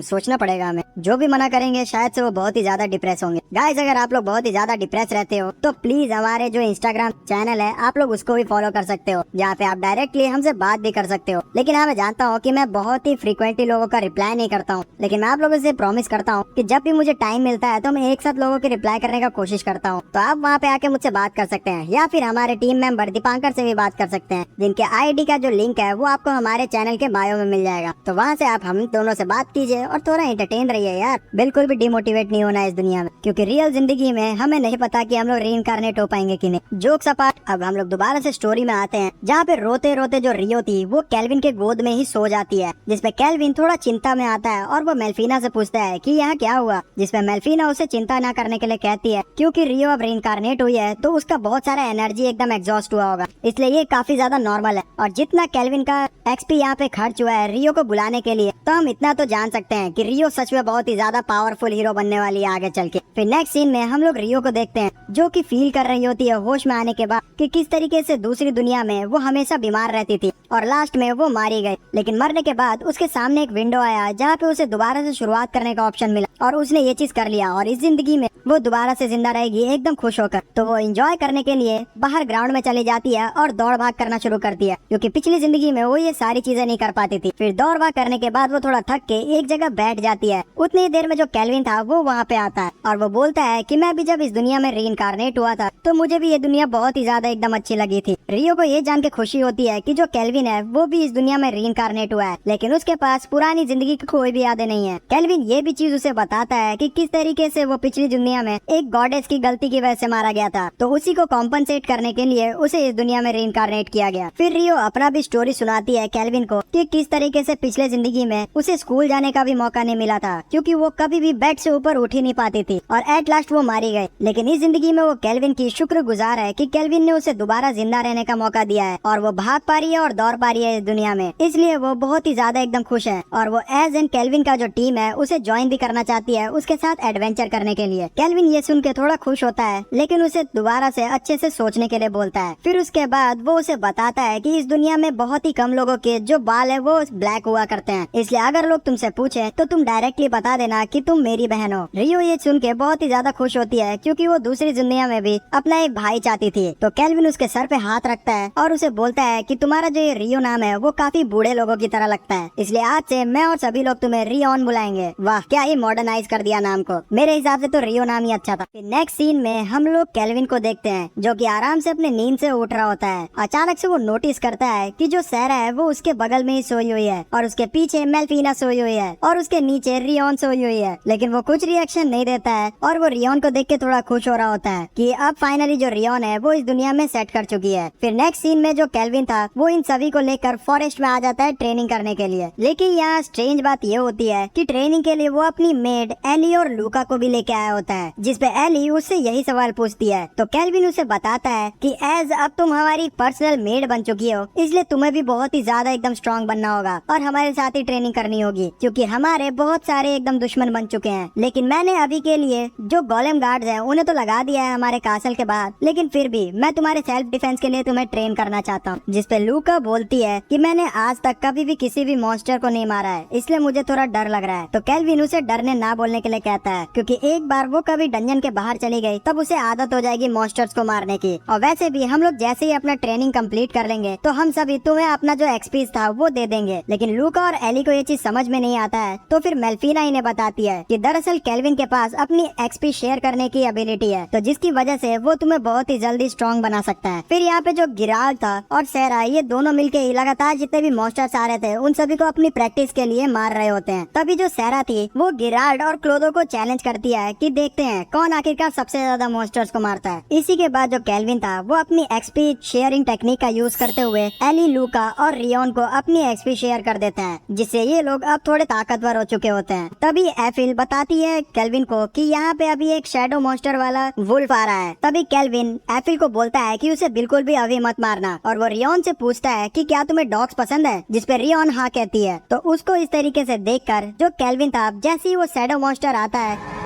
सोचना पड़ेगा हमें। जो भी मना करेंगे शायद से वो बहुत ही ज्यादा डिप्रेस होंगे। गाइस, अगर आप लोग बहुत ही ज्यादा डिप्रेस रहते हो तो प्लीज हमारे जो इंस्टाग्राम चैनल है आप लोग उसको भी फॉलो कर सकते हो, जहाँ पे आप डायरेक्टली हमसे बात भी कर सकते हो। लेकिन हाँ, मैं जानता हूँ कि मैं बहुत ही फ्रीक्वेंटली लोगों का रिप्लाई नहीं करता हूँ, लेकिन मैं आप लोगों से प्रॉमिस करता हूँ कि जब भी मुझे टाइम मिलता है तो मैं एक साथ लोगों के रिप्लाई करने का कोशिश करता हूँ। तो आप वहाँ पे आके मुझसे बात कर सकते हैं, या फिर हमारे टीम मेंबर दीपांकर से भी बात कर सकते हैं, जिनके आईडी का जो लिंक है वो आपको हमारे चैनल के बायो में मिल जाएगा। तो वहाँ से आप हम दोनों से बात कीजिए और थोड़ा एंटरटेन रहिए यार। बिल्कुल भी डिमोटिवेट नहीं होना इस दुनिया में, क्योंकि रियल जिंदगी में हमें नहीं पता कि हम लोग रीइंकारनेट हो पाएंगे कि नहीं। जोक्स अपार्ट, अब हम लोग दोबारा से स्टोरी में आते हैं, जहाँ पे रोते रोते जो रियो थी वो केल्विन के गोद में ही सो जाती है, जिसपे केल्विन थोड़ा चिंता में आता है और वो मेल्फिना से पूछता है कि यहाँ क्या हुआ, जिसपे मेल्फिना उसे चिंता न करने के लिए कहती है क्योंकि रियो अब रीइंकारनेट हुई है तो उसका बहुत सारा एनर्जी एकदम एग्जॉस्ट हुआ होगा, इसलिए ये काफी ज्यादा नॉर्मल है। और जितना केल्विन का एक्सपी यहाँ पे खर्च हुआ है रियो को बुलाने के लिए, तो हम इतना तो जान सकते हैं कि रियो सच में बहुत ही ज्यादा पावरफुल हीरो बनने वाली है आगे चल के। फिर नेक्स्ट सीन में हम लोग रियो को देखते हैं जो कि फील कर रही होती है होश में आने के बाद कि किस तरीके से दूसरी दुनिया में वो हमेशा बीमार रहती थी और लास्ट में वो मारी गई। लेकिन मरने के बाद उसके सामने एक विंडो आया जहाँ पे उसे दोबारा से शुरुआत करने का ऑप्शन मिला और उसने ये चीज कर लिया और इस जिंदगी में वो दोबारा से जिंदा रहेगी एकदम खुश होकर। तो वो एंजॉय करने के लिए बाहर ग्राउंड में चली जाती है और दौड़ भाग करना शुरू करती है, क्योंकि पिछली जिंदगी में वो ये सारी चीजें नहीं कर पाती थी। फिर दौड़ भाग करने के बाद वो थोड़ा थक के एक जगह बैठ जाती है। उतनी देर में जो केल्विन था वो वहाँ पे आता है और वो बोलता है कि मैं भी जब इस दुनिया में रीइंकारनेट हुआ था तो मुझे भी ये दुनिया बहुत ही ज्यादा एकदम अच्छी लगी थी। रियो को ये जान के खुशी होती है कि जो केल्विन है वो भी इस दुनिया में रीइंकारनेट हुआ है, लेकिन उसके पास पुरानी जिंदगी की कोई भी यादें नहीं है। केल्विन ये भी चीज उसे बताता है कि किस तरीके से वो पिछली दुनिया में एक गॉडेस की गलती की वजह से मारा गया था, तो उसी को कॉम्पनसेट करने के लिए उसे इस दुनिया में रीइंकारनेट किया गया। फिर रियो अपना भी स्टोरी सुनाती है केल्विन को कि किस तरीके से पिछले जिंदगी में उसे स्कूल जाने का भी मौका नहीं मिला था, क्योंकि वो कभी भी बेड से ऊपर उठ ही नहीं पाती थी और एट लास्ट वो मारी गई। लेकिन इस जिंदगी में वो केल्विन की शुक्रगुजार है कि केल्विन ने उसे दोबारा जिंदा रहने का मौका दिया है और वो भाग पा रही है और दौड़ पा रही है इस दुनिया में, इसलिए वो बहुत ही ज्यादा एकदम खुश है। और वो एज एन केल्विन का जो टीम है उसे ज्वाइन भी करना चाहती है उसके साथ एडवेंचर करने के लिए। केल्विन ये सुन के थोड़ा खुश होता है, लेकिन उसे दोबारा से अच्छे से सोचने के लिए बोलता है। फिर उसके बाद वो उसे बताता है कि इस दुनिया में बहुत ही कम लोगों के जो बाल है वो ब्लैक हुआ करते हैं, इसलिए अगर लोग तुमसे पूछे तो तुम डायरेक्टली बता देना कि तुम मेरी बहन हो। रियो ये सुन के बहुत ही ज्यादा खुश होती है क्योंकि वो दूसरी दुनिया में भी अपना एक भाई चाहती थी। तो केल्विन उसके सर पे हाथ रखता है और उसे बोलता है कि तुम्हारा जो ये रियो नाम है वो काफी बूढ़े लोगों की तरह लगता है, इसलिए आज से मैं और सभी लोग तुम्हें रियोन बुलाएंगे। वाह, क्या ही मॉडर्नाइज कर दिया नाम को। मेरे हिसाब से तो रियो नाम ही अच्छा था। नेक्स्ट सीन में हम लोग केल्विन को देखते हैं जो कि आराम से अपने नींद से उठ रहा होता है। अचानक से वो नोटिस करता है कि जो सैरा है वो उसके बगल में ही सोई हुई है और उसके पीछे मेल्फीना सोई हुई है और उसके नीचे रियोन सोई हुई है, लेकिन वो कुछ रिएक्शन नहीं देता है और वो रियोन को देख के थोड़ा खुश हो रहा होता है कि अब फाइनली जो रियोन है वो इस दुनिया में सेट कर चुकी है। फिर नेक्स्ट सीन में जो केल्विन था वो इन सभी को लेकर फॉरेस्ट में आ जाता है ट्रेनिंग करने के लिए। लेकिन यहाँ स्ट्रेंज बात ये होती है कि ट्रेनिंग के लिए वो अपनी मेड एली और लूका को भी लेके आया होता है, जिसपे एली उससे यही सवाल पूछती है। तो केल्विन उसे बताता है कि एज अब तुम हमारी पर्सनल मेड बन चुकी हो, इसलिए तुम्हें भी बहुत ही ज्यादा एकदम स्ट्रॉन्ग बनना होगा और हमारे साथ ही ट्रेनिंग करनी होगी क्योंकि हमारे बहुत सारे एकदम दुश्मन बन चुके हैं। लेकिन मैंने अभी के लिए जो गोलेम गार्ड्स हैं उन्हें तो लगा दिया है हमारे कासल के बाद, लेकिन फिर भी मैं तुम्हारे सेल्फ डिफेंस के लिए तुम्हें ट्रेन करना चाहता हूँ। जिसपे लूका बोलती है कि मैंने आज तक कभी भी किसी भी मॉन्स्टर को नहीं मारा है, इसलिए मुझे थोड़ा डर लग रहा है। तो केल्विन उसे डरने ना बोलने के लिए कहता है क्योंकि एक बार वो कभी डंजन के बाहर चली गई तब उसे आदत हो जाएगी मॉन्स्टर्स को मारने की। और वैसे भी हम लोग जैसे ही अपना ट्रेनिंग कंप्लीट कर लेंगे तो हम सभी तुम्हें अपना जो एक्सपीरियंस था वो दे देंगे। लेकिन लूका और एली को ये चीज समझ में नहीं आता है, तो फिर मेल्फीना इन्हें बताती है कि दरअसल केल्विन के पास अपनी एक्सपी शेयर करने की एबिलिटी है, तो जिसकी वजह से वो तुम्हें बहुत ही जल्दी स्ट्रॉन्ग बना सकता है। फिर यहाँ पे जो गिराल था और सैरा ये दोनों मिलके ही लगातार जितने भी मॉन्स्टर्स आ रहे थे उन सभी को अपनी प्रैक्टिस के लिए मार रहे होते हैं। तभी जो सैरा थी वो गिराल्ड और क्लोदो को चैलेंज करती है कि देखते हैं कौन आखिरकार सबसे ज्यादा मॉन्स्टर्स को मारता है। इसी के बाद जो केल्विन था वो अपनी एक्सपी शेयरिंग टेक्निक का यूज करते हुए एली, लूका और रियोन को अपनी एक्सपी शेयर कर देते हैं, जिससे ये लोग अब थोड़े ताकतवर हो चुके होते हैं। तभी एफिल बताती है केल्विन को कि यहाँ पे अभी एक शैडो मॉन्स्टर वाला वुल्फ आ रहा है। तभी केल्विन एफिल को बोलता है कि उसे बिल्कुल भी अभी मत मारना और वो रियोन से पूछता है कि क्या तुम्हें डॉग्स पसंद है, जिसपे रियोन हाँ कहती है। तो उसको इस तरीके से देखकर जो केल्विन था जैसे ही वो शैडो मॉन्स्टर आता है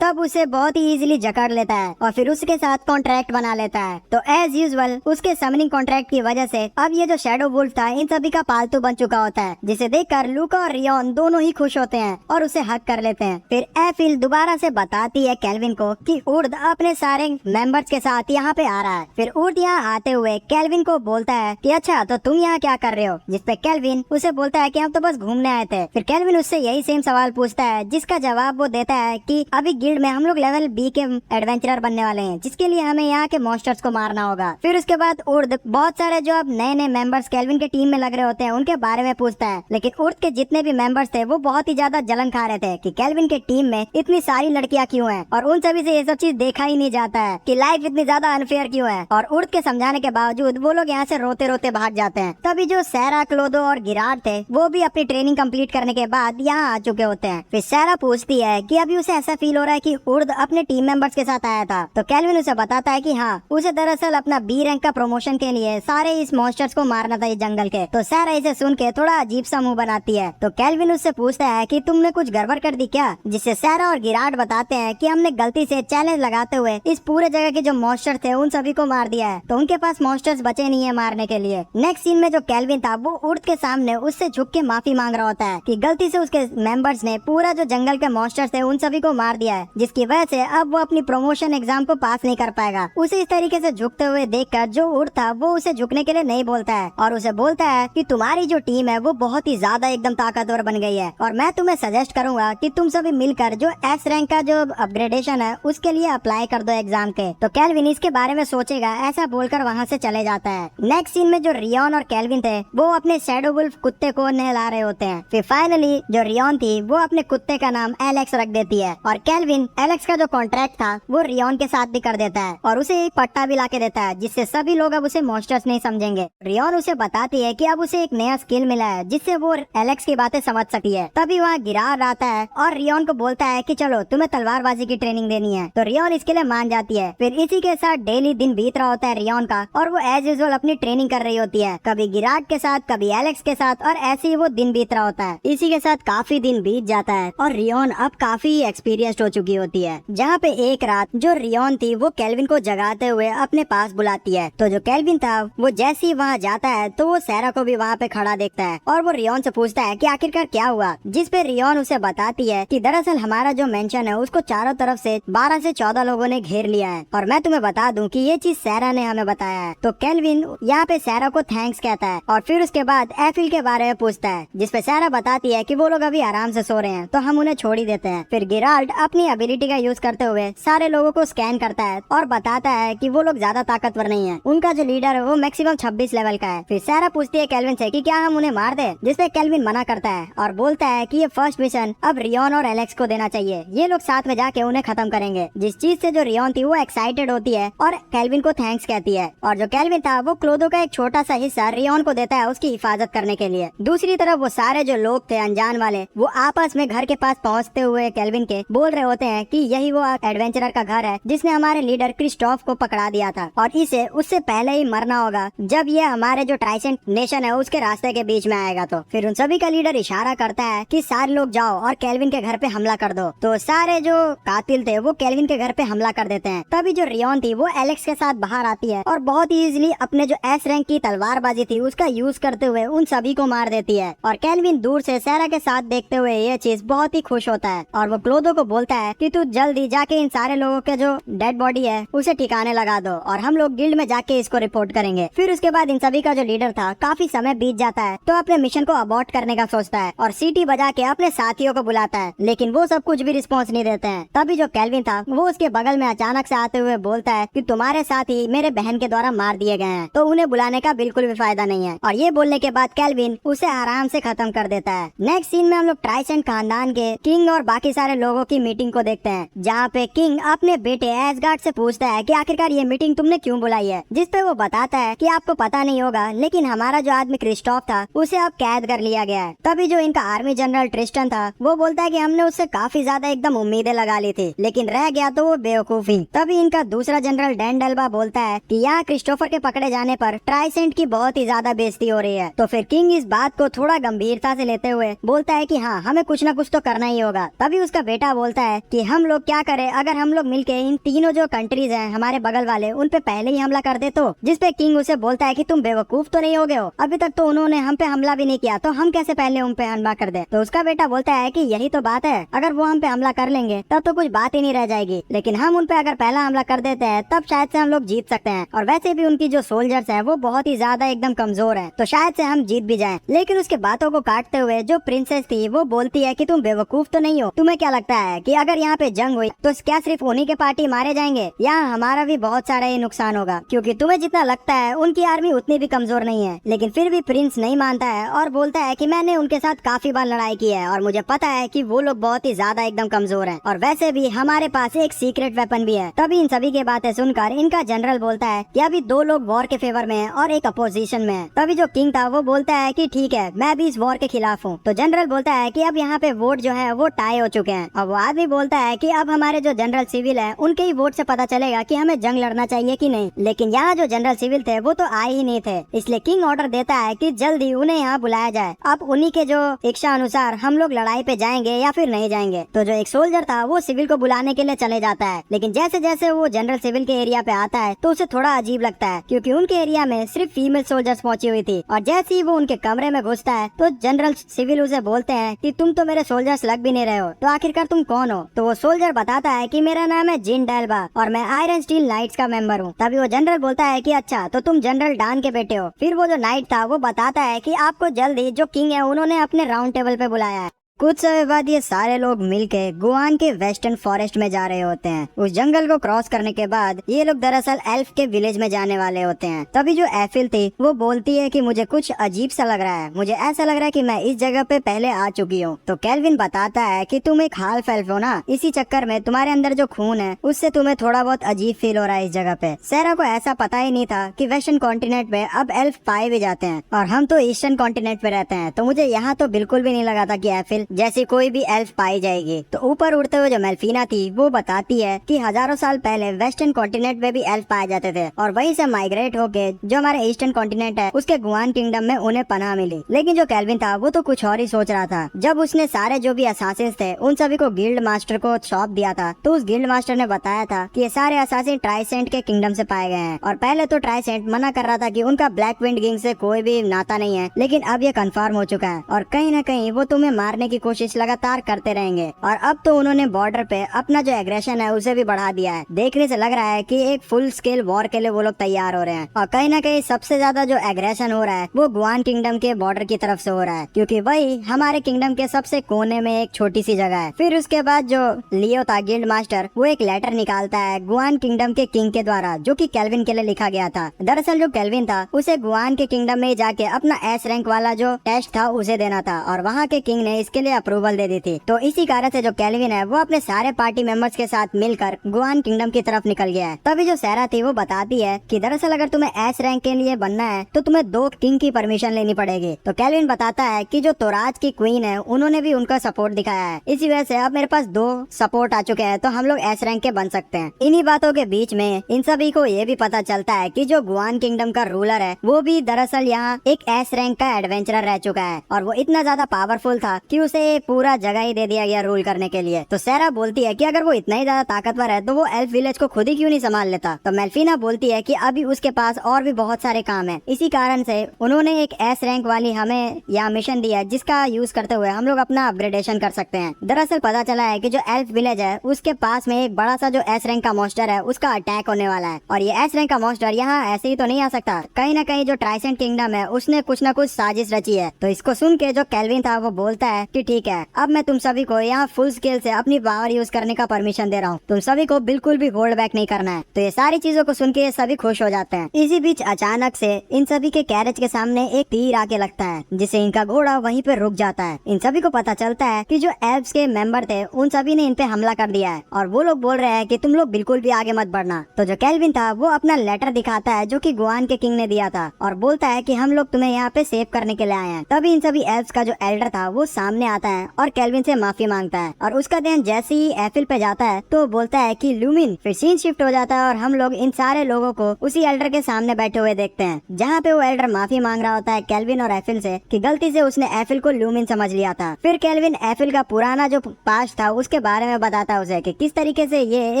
तब उसे बहुत ही इजीली जकड़ लेता है और फिर उसके साथ कॉन्ट्रैक्ट बना लेता है। तो एज यूजुअल उसके समनिंग कॉन्ट्रैक्ट की वजह से अब ये जो शैडो वुल्फ था इन सभी का पालतू बन चुका होता है, जिसे देखकर लूका और रियोन दोनों ही खुश होते हैं और उसे हक कर लेते हैं। फिर एफिल दोबारा से बताती है केल्विन को कि उर्द अपने सारे मेंबर्स के साथ यहाँ पे आ रहा है। फिर उर्द यहाँ आते हुए केल्विन को बोलता है कि अच्छा तो तुम यहाँ क्या कर रहे हो, जिसपे केल्विन उसे बोलता है कि हम तो बस घूमने आए थे। फिर केल्विन उससे यही सेम सवाल पूछता है, जिसका जवाब वो देता है कि अभी गिल्ड में हम लोग लेवल बी के एडवेंचरर बनने वाले हैं, जिसके लिए हमें यहाँ के मॉन्स्टर्स को मारना होगा। फिर उसके बाद उर्द बहुत सारे जो अब नए नए मेंबर्स केल्विन के टीम में लग रहे होते हैं उनके बारे में पूछता है, लेकिन उर्द के जितने भी मेंबर्स थे वो बहुत ही ज्यादा जलन खा रहे थे कि केल्विन के टीम में इतनी सारी लड़कियां क्यों हैं और उन सभी से ये सब चीज देखा ही नहीं जाता है कि लाइफ इतनी ज्यादा अनफेयर क्यों है। और उर्द के समझाने के बावजूद वो लोग यहाँ से रोते रोते भाग जाते हैं। तभी जो सैरा, क्लोदो और गिराड थे वो भी अपनी ट्रेनिंग कंप्लीट करने के बाद यहाँ आ चुके होते हैं। फिर सैरा पूछती है कि अभी उसे ऐसा फील हो रहा है कि उर्द अपने टीम मेंबर्स के साथ आया था। तो केल्विन उसे बताता है कि हाँ, उसे दरअसल अपना बी रैंक का प्रमोशन के लिए सारे इस मॉन्स्टर्स को मारना था इस जंगल के। तो सैरा इसे सुन के थोड़ा अजीब सा मुंह बनाती है। तो केल्विन उससे पूछता है कि तुमने कुछ गड़बड़ कर दी क्या, जिससे सैरा और गिराड बताते हैं कि हमने गलती से चैलेंज लगाते हुए इस पूरे जगह के जो मॉन्स्टर थे उन सभी को मार दिया है, तो उनके पास मॉन्स्टर्स बचे नहीं है मारने के लिए। नेक्स्ट सीन में जो केल्विन था वो उर्द के सामने उससे झुक के माफी मांग रहा होता है कि गलती से उसके मेंबर्स ने पूरा जो जंगल के मॉन्स्टर्स थे उन सभी को मार दिया है, जिसकी वजह से अब वो अपनी प्रमोशन एग्जाम को पास नहीं कर पाएगा। उसे इस तरीके से झुकते हुए देखकर जो उर्द था वो उसे झुकने के लिए नहीं बोलता है और उसे बोलता है कि तुम्हारी जो टीम है वो बहुत ही ज्यादा एकदम ताकतवर बन गई है और मैं तुम्हें सजेस्ट करूंगा कि तुम सभी मिलकर जो एस रैंक का जो अपग्रेडेशन है उसके लिए अप्लाई कर दो एग्जाम के। तो केल्विन इसके बारे में सोचेगा, ऐसा बोलकर वहाँ से चले जाता है। नेक्स्ट सीन में जो रियोन और केल्विन थे वो अपने शैडो वुल्फ कुत्ते को नहला रहे होते हैं। फिर फाइनली जो रियोन थी वो अपने कुत्ते का नाम एलेक्स रख देती है और केल्विन एलेक्स का जो कॉन्ट्रैक्ट था वो रियोन के साथ भी कर देता है और उसे एक पट्टा भी ला के देता है, जिससे सभी लोग अब उसे मॉन्स्टर्स नहीं समझेंगे। रियोन उसे बताती है कि अब उसे एक नया स्किल मिला है जिससे वो एलेक्स की बातें समझ सकती है। तभी वहाँ गिरार आता है और रियोन को बोलता है कि चलो तुम्हें तलवारबाजी की ट्रेनिंग देनी है। तो रियोन इसके लिए मान जाती है। फिर इसी के साथ डेली दिन बीत रहा होता है रियोन का और वो एज यूजुअल अपनी ट्रेनिंग कर रही होती है, कभी गिरार के साथ कभी एलेक्स के साथ, और ऐसे ही वो दिन बीत रहा होता है। इसी के साथ काफी दिन बीत जाता है और रियोन अब काफी एक्सपीरियंस्ड हो चुकी चुकी होती है, जहाँ पे एक रात जो रियोन थी वो केल्विन को जगाते हुए अपने पास बुलाती है। तो जो केल्विन था वो जैसे ही वहाँ जाता है तो वो सैरा को भी वहाँ पे खड़ा देखता है और वो रियोन से पूछता है कि आखिरकार क्या हुआ, जिस पे रियोन उसे बताती है कि दरअसल हमारा जो मेंशन है उसको चारों तरफ से 12 से 14 लोगों ने घेर लिया है और मैं तुम्हें बता दूं कि ये चीज सैरा ने हमें बताया है। तो केल्विन यहाँ पे सैरा को थैंक्स कहता है और फिर उसके बाद एफिल के बारे में पूछता है, जिसपे सैरा बताती है कि वो लोग अभी आराम से सो रहे हैं तो हम उन्हें छोड़ ही देते हैं। फिर गिराल्ड अपनी एबिलिटी का यूज करते हुए सारे लोगों को स्कैन करता है और बताता है कि वो लोग ज्यादा ताकतवर नहीं है, उनका जो लीडर है वो मैक्सिमम 26 लेवल का है। फिर सैरा पूछती है केल्विन से कि क्या हम उन्हें मार दे, जिसपे केल्विन मना करता है और बोलता है कि ये फर्स्ट मिशन अब रियोन और एलेक्स को देना चाहिए, ये लोग साथ में जाके उन्हें खत्म करेंगे। जिस चीज से जो रियोन थी वो एक्साइटेड होती है और केल्विन को थैंक्स कहती है और जो केल्विन था वो क्लोदो का एक छोटा सा हिस्सा रियोन को देता है उसकी हिफाजत करने के लिए। दूसरी तरफ वो सारे जो लोग थे अनजान वाले वो आपस में घर के पास पहुंचते हुए केल्विन के बोल रहे होते हैं कि यही वो एडवेंचरर का घर है जिसने हमारे लीडर क्रिस्टोफ को पकड़ा दिया था और इसे उससे पहले ही मरना होगा जब ये हमारे जो ट्राइसेंट नेशन है उसके रास्ते के बीच में आएगा। तो फिर उन सभी का लीडर इशारा करता है कि सारे लोग जाओ और केल्विन के घर पे हमला कर दो। तो सारे जो कातिल थे वो केल्विन के घर पे हमला कर देते हैं। तभी जो रियोन थी वो एलेक्स के साथ बाहर आती है और बहुत ही इजीली अपने जो एस रैंक की तलवारबाजी थी उसका यूज करते हुए उन सभी को मार देती है और केल्विन दूर से सैरा के साथ देखते हुए ये चीज बहुत ही खुश होता है और वो क्लोदो को बोलता है कि तू जल्दी जाके इन सारे लोगों के जो डेड बॉडी है उसे ठिकाने लगा दो और हम लोग गिल्ड में जाके इसको रिपोर्ट करेंगे। फिर उसके बाद इन सभी का जो लीडर था काफी समय बीत जाता है तो अपने मिशन को अबॉर्ट करने का सोचता है और सीटी बजा के अपने साथियों को बुलाता है, लेकिन वो सब कुछ भी रिस्पॉन्स नहीं देते हैं। तभी जो केल्विन था वो उसके बगल में अचानक से आते हुए बोलता है कि तुम्हारे साथी मेरे बहन के द्वारा मार दिए गए हैं तो उन्हें बुलाने का बिल्कुल भी फायदा नहीं है। और ये बोलने के बाद केल्विन उसे आराम से खत्म कर देता है। नेक्स्ट सीन में हम लोग ट्राइसेंट खानदान के किंग और बाकी सारे लोगों की मीटिंग को देखते हैं, जहाँ पे किंग अपने बेटे एसगार्ड से पूछता है कि आखिरकार ये मीटिंग तुमने क्यों बुलाई है, जिसपे वो बताता है कि आपको पता नहीं होगा लेकिन हमारा जो आदमी क्रिस्टोफ था उसे अब कैद कर लिया गया है। तभी जो इनका आर्मी जनरल ट्रिस्टन था वो बोलता है कि हमने उससे काफी ज्यादा एकदम उम्मीदें लगा ली थी लेकिन रह गया तो वो बेवकूफी। तभी इनका दूसरा जनरल डैन डेल्बा बोलता है कि यहाँ क्रिस्टोफर के पकड़े जाने पर ट्राइसेंट की बहुत ही ज्यादा बेइज्जती हो रही है। तो फिर किंग इस बात को थोड़ा गंभीरता से लेते हुए बोलता है कि हाँ हमें कुछ न कुछ तो करना ही होगा। तभी उसका बेटा बोलता है कि हम लोग क्या करें अगर हम लोग मिलके इन तीनों जो कंट्रीज हैं हमारे बगल वाले उन पे पहले ही हमला कर दे तो, जिसपे किंग उसे बोलता है कि तुम बेवकूफ तो नहीं हो गए हो, अभी तक तो उन्होंने हम पे हमला भी नहीं किया तो हम कैसे पहले उन पे हमला कर दे। तो उसका बेटा बोलता है कि यही तो बात है, अगर वो हम पे हमला कर लेंगे तब तो कुछ बात ही नहीं रह जाएगी, लेकिन हम उन पे अगर पहला हमला कर देते हैं तब शायद से हम लोग जीत सकते हैं और वैसे भी उनकी जो सोल्जर्स है वो बहुत ही ज्यादा एकदम कमजोर है तो शायद से हम जीत भी जाएं। लेकिन उसके बातों को काटते हुए जो प्रिंसेस थी वो बोलती है कि तुम बेवकूफ तो नहीं हो, तुम्हें क्या लगता है कि अगर यहाँ पे जंग हुई तो क्या सिर्फ उन्हीं के पार्टी मारे जाएंगे, यहाँ हमारा भी बहुत सारा ये नुकसान होगा, क्योंकि तुम्हें जितना लगता है उनकी आर्मी उतनी भी कमजोर नहीं है। लेकिन फिर भी प्रिंस नहीं मानता है और बोलता है कि मैंने उनके साथ काफी बार लड़ाई की है और मुझे पता है कि वो लोग बहुत ही ज्यादा एकदम कमजोर हैं और वैसे भी हमारे पास एक सीक्रेट वेपन भी है। तभी इन सभी की बातें सुनकर इनका जनरल बोलता है कि अभी दो लोग वॉर के फेवर में हैं और एक अपोजिशन में है। तभी जो किंग था वो बोलता है कि ठीक है मैं भी इस वॉर के खिलाफ हूँ। तो जनरल बोलता है कि अब यहाँ पे वोट जो है वो टाई हो चुके हैं और वो आदमी बोलता है कि अब हमारे जो जनरल सिविल है उनके ही वोट से पता चलेगा कि हमें जंग लड़ना चाहिए कि नहीं। लेकिन यहाँ जो जनरल सिविल थे वो तो आए ही नहीं थे, इसलिए किंग ऑर्डर देता है कि जल्दी उन्हें यहाँ बुलाया जाए। अब उन्हीं के जो इच्छा अनुसार हम लोग लड़ाई पे जाएंगे या फिर नहीं जाएंगे। तो जो एक सोल्जर था वो सिविल को बुलाने के लिए चले जाता है, लेकिन जैसे जैसे वो जनरल सिविल के एरिया पे आता है तो उसे थोड़ा अजीब लगता है क्योंकि उनके एरिया में सिर्फ फीमेल सोल्जर्स पहुंची हुई थी और जैसे ही वो उनके कमरे में घुसता है तो जनरल सिविल उसे बोलते हैं कि तुम तो मेरे सोल्जर्स लग भी नहीं रहे हो, तो आखिरकार तुम कौन हो। तो वो सोल्जर बताता है कि मेरा नाम है जिन डेल्बा और मैं आयरन स्टील नाइट्स का मेंबर हूँ। तभी वो जनरल बोलता है कि अच्छा तो तुम जनरल डान के बेटे हो। फिर वो जो नाइट था वो बताता है कि आपको जल्दी जो किंग है उन्होंने अपने राउंड टेबल पे बुलाया है। कुछ समय बाद ये सारे लोग मिलके गुआन के वेस्टर्न फॉरेस्ट में जा रहे होते हैं। उस जंगल को क्रॉस करने के बाद ये लोग दरअसल एल्फ के विलेज में जाने वाले होते हैं। तभी जो एफिल थी वो बोलती है कि मुझे कुछ अजीब सा लग रहा है, मुझे ऐसा लग रहा है कि मैं इस जगह पे पहले आ चुकी हूँ। तो केल्विन बताता है कि तुम एक हाल्फ एल्फ हो ना, इसी चक्कर में तुम्हारे अंदर जो खून है उससे तुम्हें थोड़ा बहुत अजीब फील हो रहा है इस जगह पे। सैरा को ऐसा पता ही नहीं था कि वेस्टर्न कॉन्टिनेंट पे अब एल्फ पाए भी जाते हैं और हम तो ईस्टर्न कॉन्टिनेंट पे रहते हैं, तो मुझे यहाँ तो बिल्कुल भी नहीं लगा था कि एफिल जैसी कोई भी एल्फ पाई जाएगी। तो ऊपर उड़ते हुए जो मेल्फीना थी वो बताती है कि हजारों साल पहले वेस्टर्न कॉन्टिनेंट में भी एल्फ पाए जाते थे और वहीं से माइग्रेट होके जो हमारे ईस्टर्न कॉन्टिनेंट है उसके गुआन किंगडम में उन्हें पनाह मिली। लेकिन जो केल्विन था वो तो कुछ और ही सोच रहा था। जब उसने सारे जो भी असासिन थे उन सभी को गिल्ड मास्टर को सौंप दिया था तो उस गिल्ड मास्टर ने बताया था कि ये सारे असासिन ट्राइसेंट के किंगडम से पाए गए हैं। और पहले तो ट्राइसेंट मना कर रहा था कि उनका ब्लैक विंड किंग से कोई भी नाता नहीं है, लेकिन अब ये कंफर्म हो चुका है और कहीं न कहीं वो तुम्हें मारने की कोशिश लगातार करते रहेंगे। और अब तो उन्होंने बॉर्डर पे अपना जो एग्रेशन है उसे भी बढ़ा दिया है। देखने से लग रहा है कि एक फुल स्केल वॉर के लिए वो लोग तैयार हो रहे हैं। और कहीं न कहीं सबसे ज्यादा जो एग्रेशन हो रहा है वो गुआन किंगडम के बॉर्डर की तरफ से हो रहा है, क्योंकि वही हमारे किंगडम के सबसे कोने में एक छोटी सी जगह है। फिर उसके बाद जो लियो था गिल्ड मास्टर, वो एक लेटर निकालता है गुआन किंगडम के किंग के द्वारा जो कि केल्विन के लिए लिखा गया था। दरअसल जो केल्विन था उसे गुआन के किंगडम में जाके अपना एस रैंक वाला जो टेस्ट था उसे देना था और वहाँ के किंग ने इसके लिए अप्रूवल दे दी थी। तो इसी कारण से जो केल्विन है वो अपने सारे पार्टी मेंबर्स के साथ मिलकर गुआन किंगडम की तरफ निकल गया है। तभी जो सैरा थी वो बताती है कि दरअसल अगर तुम्हें एस रैंक के लिए बनना है तो तुम्हें 2 किंग की परमिशन लेनी पड़ेगी। तो केल्विन बताता है कि जो तोराज की क्वीन है उन्होंने भी उनका सपोर्ट दिखाया है, इसी वजह से अब मेरे पास 2 सपोर्ट आ चुके हैं तो हम लोग एस रैंक के बन सकते हैं। इन्हीं बातों के बीच में इन सभी को ये भी पता चलता है कि जो गुआन किंगडम का रूलर है वो भी दरअसल यहाँ एक एस रैंक का एडवेंचरर रह चुका है और वो इतना ज्यादा पावरफुल था कि उसे पूरा जगह ही दे दिया गया रूल करने के लिए। तो सैरा बोलती है कि अगर वो इतना ही ज्यादा ताकतवर है तो वो एल्फ विलेज को खुद ही क्यों नहीं संभाल लेता। तो मेल्फीना बोलती है कि अभी उसके पास और भी बहुत सारे काम है, इसी कारण से उन्होंने एक एस रैंक वाली हमें यहाँ मिशन दिया है जिसका यूज करते हुए हम लोग अपना अपग्रेडेशन कर सकते हैं। दरअसल पता चला है कि जो एल्फ विलेज है उसके पास में एक बड़ा सा जो एस रैंक का मॉन्स्टर है उसका अटैक होने वाला है और ये एस रैंक का मॉन्स्टर यहाँ ऐसे ही तो नहीं आ सकता। कहीं ना कहीं जो ट्राइसेंट किंगडम है उसने कुछ न कुछ साजिश रची है। तो इसको सुन के जो केल्विन था वो बोलता है कि ठीक है, अब मैं तुम सभी को यहाँ फुल स्केल से अपनी पावर यूज करने का परमिशन दे रहा हूँ, तुम सभी को बिल्कुल भी होल्ड बैक नहीं करना है। तो ये सारी चीजों को सुन के ये सभी खुश हो जाते हैं। इसी बीच अचानक से इन सभी के कैरेज के सामने एक तीर आके लगता है जिससे इनका घोड़ा वहीं पे रुक जाता है। इन सभी को पता चलता है कि जो एल्फ्स के मेंबर थे उन सभी ने इन पे हमला कर दिया है और वो लोग बोल रहे हैं कि तुम लोग बिल्कुल भी आगे मत बढ़ना। तो जो केल्विन था वो अपना लेटर दिखाता है जो कि गुआन के किंग ने दिया था और बोलता है कि हम लोग तुम्हें यहाँ पे सेव करने के लिए आए हैं। तभी इन सभी एल्फ्स का जो एल्डर था वो सामने आता है और केल्विन से माफी मांगता है और उसका ध्यान जैसे ही एफिल पे जाता है तो बोलता है कि लूमिन। फिर सीन शिफ्ट हो जाता है और हम लोग इन सारे लोगों को उसी एल्डर के सामने बैठे हुए देखते हैं जहाँ पे वो एल्डर माफी मांग रहा होता है केल्विन और एफिल से कि गलती से उसने एफिल को लूमिन समझ लिया था। फिर केल्विन एफिल का पुराना जो पास्ट था उसके बारे में बताता है उसे कि किस तरीके से ये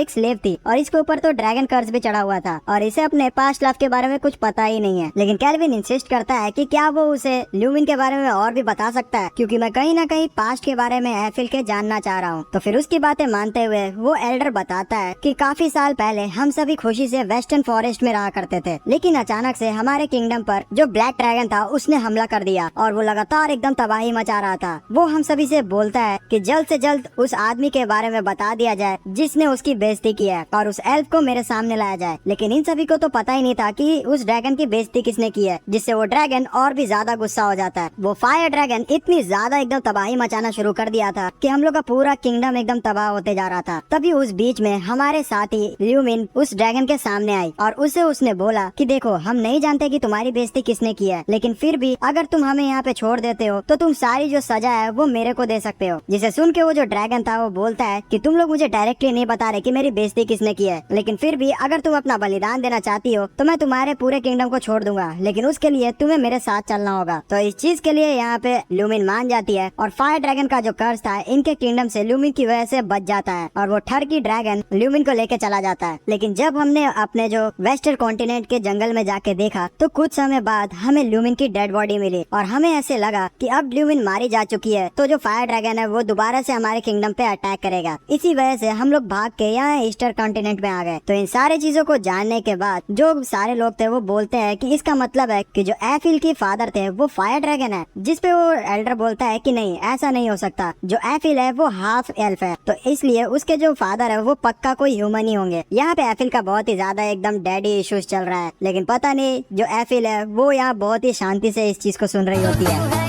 एक स्लेव थी और इसके ऊपर तो ड्रैगन कर्स भी चढ़ा हुआ था और इसे अपने पास्ट लाइफ के बारे में कुछ पता ही नहीं है। लेकिन केल्विन इंसिस्ट करता है कि क्या वो उसे लूमिन के बारे में और भी बता सकता है, क्योंकि मैं कहीं ना कहीं पास्ट के बारे में एफिल के जानना चाह रहा हूँ। तो फिर उसकी बातें मानते हुए वो एल्डर बताता है कि काफी साल पहले हम सभी खुशी से वेस्टर्न फॉरेस्ट में रहा करते थे, लेकिन अचानक से हमारे किंगडम पर जो ब्लैक ड्रैगन था उसने हमला कर दिया और वो लगातार एकदम तबाही मचा रहा था। वो हम सभी से बोलता है कि जल्द से जल्द उस आदमी के बारे में बता दिया जाए जिसने उसकी बेइज्जती की है और उस एल्फ को मेरे सामने लाया जाए। लेकिन इन सभी को तो पता ही नहीं था कि उस ड्रैगन की बेइज्जती किसने की है, जिससे वो ड्रैगन और भी ज्यादा गुस्सा हो जाता है। वो फायर ड्रैगन इतनी ज्यादा एकदम तबाही मचाना शुरू कर दिया था कि हम लोग का पूरा किंगडम एकदम तबाह होते जा रहा था। तभी उस बीच में हमारे साथी ल्यूमिन उस ड्रैगन के सामने आई और उसने बोला कि देखो, हम नहीं जानते कि तुम्हारी बेइज्जती किसने की है, लेकिन फिर भी अगर तुम हमें यहाँ पे छोड़ देते हो तो तुम सारी जो सजा है वो मेरे को दे सकते हो। जिसे सुन के वो जो ड्रैगन था वो बोलता है कि तुम लोग मुझे डायरेक्टली नहीं बता रहे कि मेरी बेइज्जती किसने की है, लेकिन फिर भी अगर तुम अपना बलिदान देना चाहती हो तो मैं तुम्हारे पूरे किंगडम को छोड़ दूंगा, लेकिन उसके लिए तुम्हें मेरे साथ चलना होगा। तो इस चीज के लिए यहाँ पे लूमिन मान जाती है और फायर ड्रैगन का जो कर्ज था इनके किंगडम से लूमिन की वजह से बच जाता है और वो ठरकी ड्रैगन लूमिन को लेके चला जाता है। लेकिन जब हमने अपने जो वेस्टर्न कॉन्टिनेंट के जंगल में जाके देखा तो कुछ समय बाद हमें लूमिन की डेड बॉडी मिली और हमें ऐसे लगा कि अब लूमिन मारी जा चुकी है, तो जो फायर ड्रैगन है वो दोबारा से हमारे किंगडम पे अटैक करेगा। इसी वजह से हम लोग भाग के यहाँ ईस्टर्न कॉन्टिनेंट में आ गए। तो इन सारी चीजों को जानने के बाद जो सारे लोग थे वो बोलते हैं कि इसका मतलब है कि जो एफिल के फादर थे वो फायर ड्रैगन है, जिसपे वो एल्डर बोलता है कि नहीं, ऐसा नहीं हो सकता, जो एफिल है वो हाफ एल्फ है, तो इसलिए उसके जो फादर है वो पक्का कोई ह्यूमन ही होंगे। यहाँ पे एफिल का बहुत ही ज्यादा एकदम डैडी इश्यूज चल रहा है, लेकिन पता नहीं जो एफिल है वो यहाँ बहुत ही शांति से इस चीज को सुन रही होती है।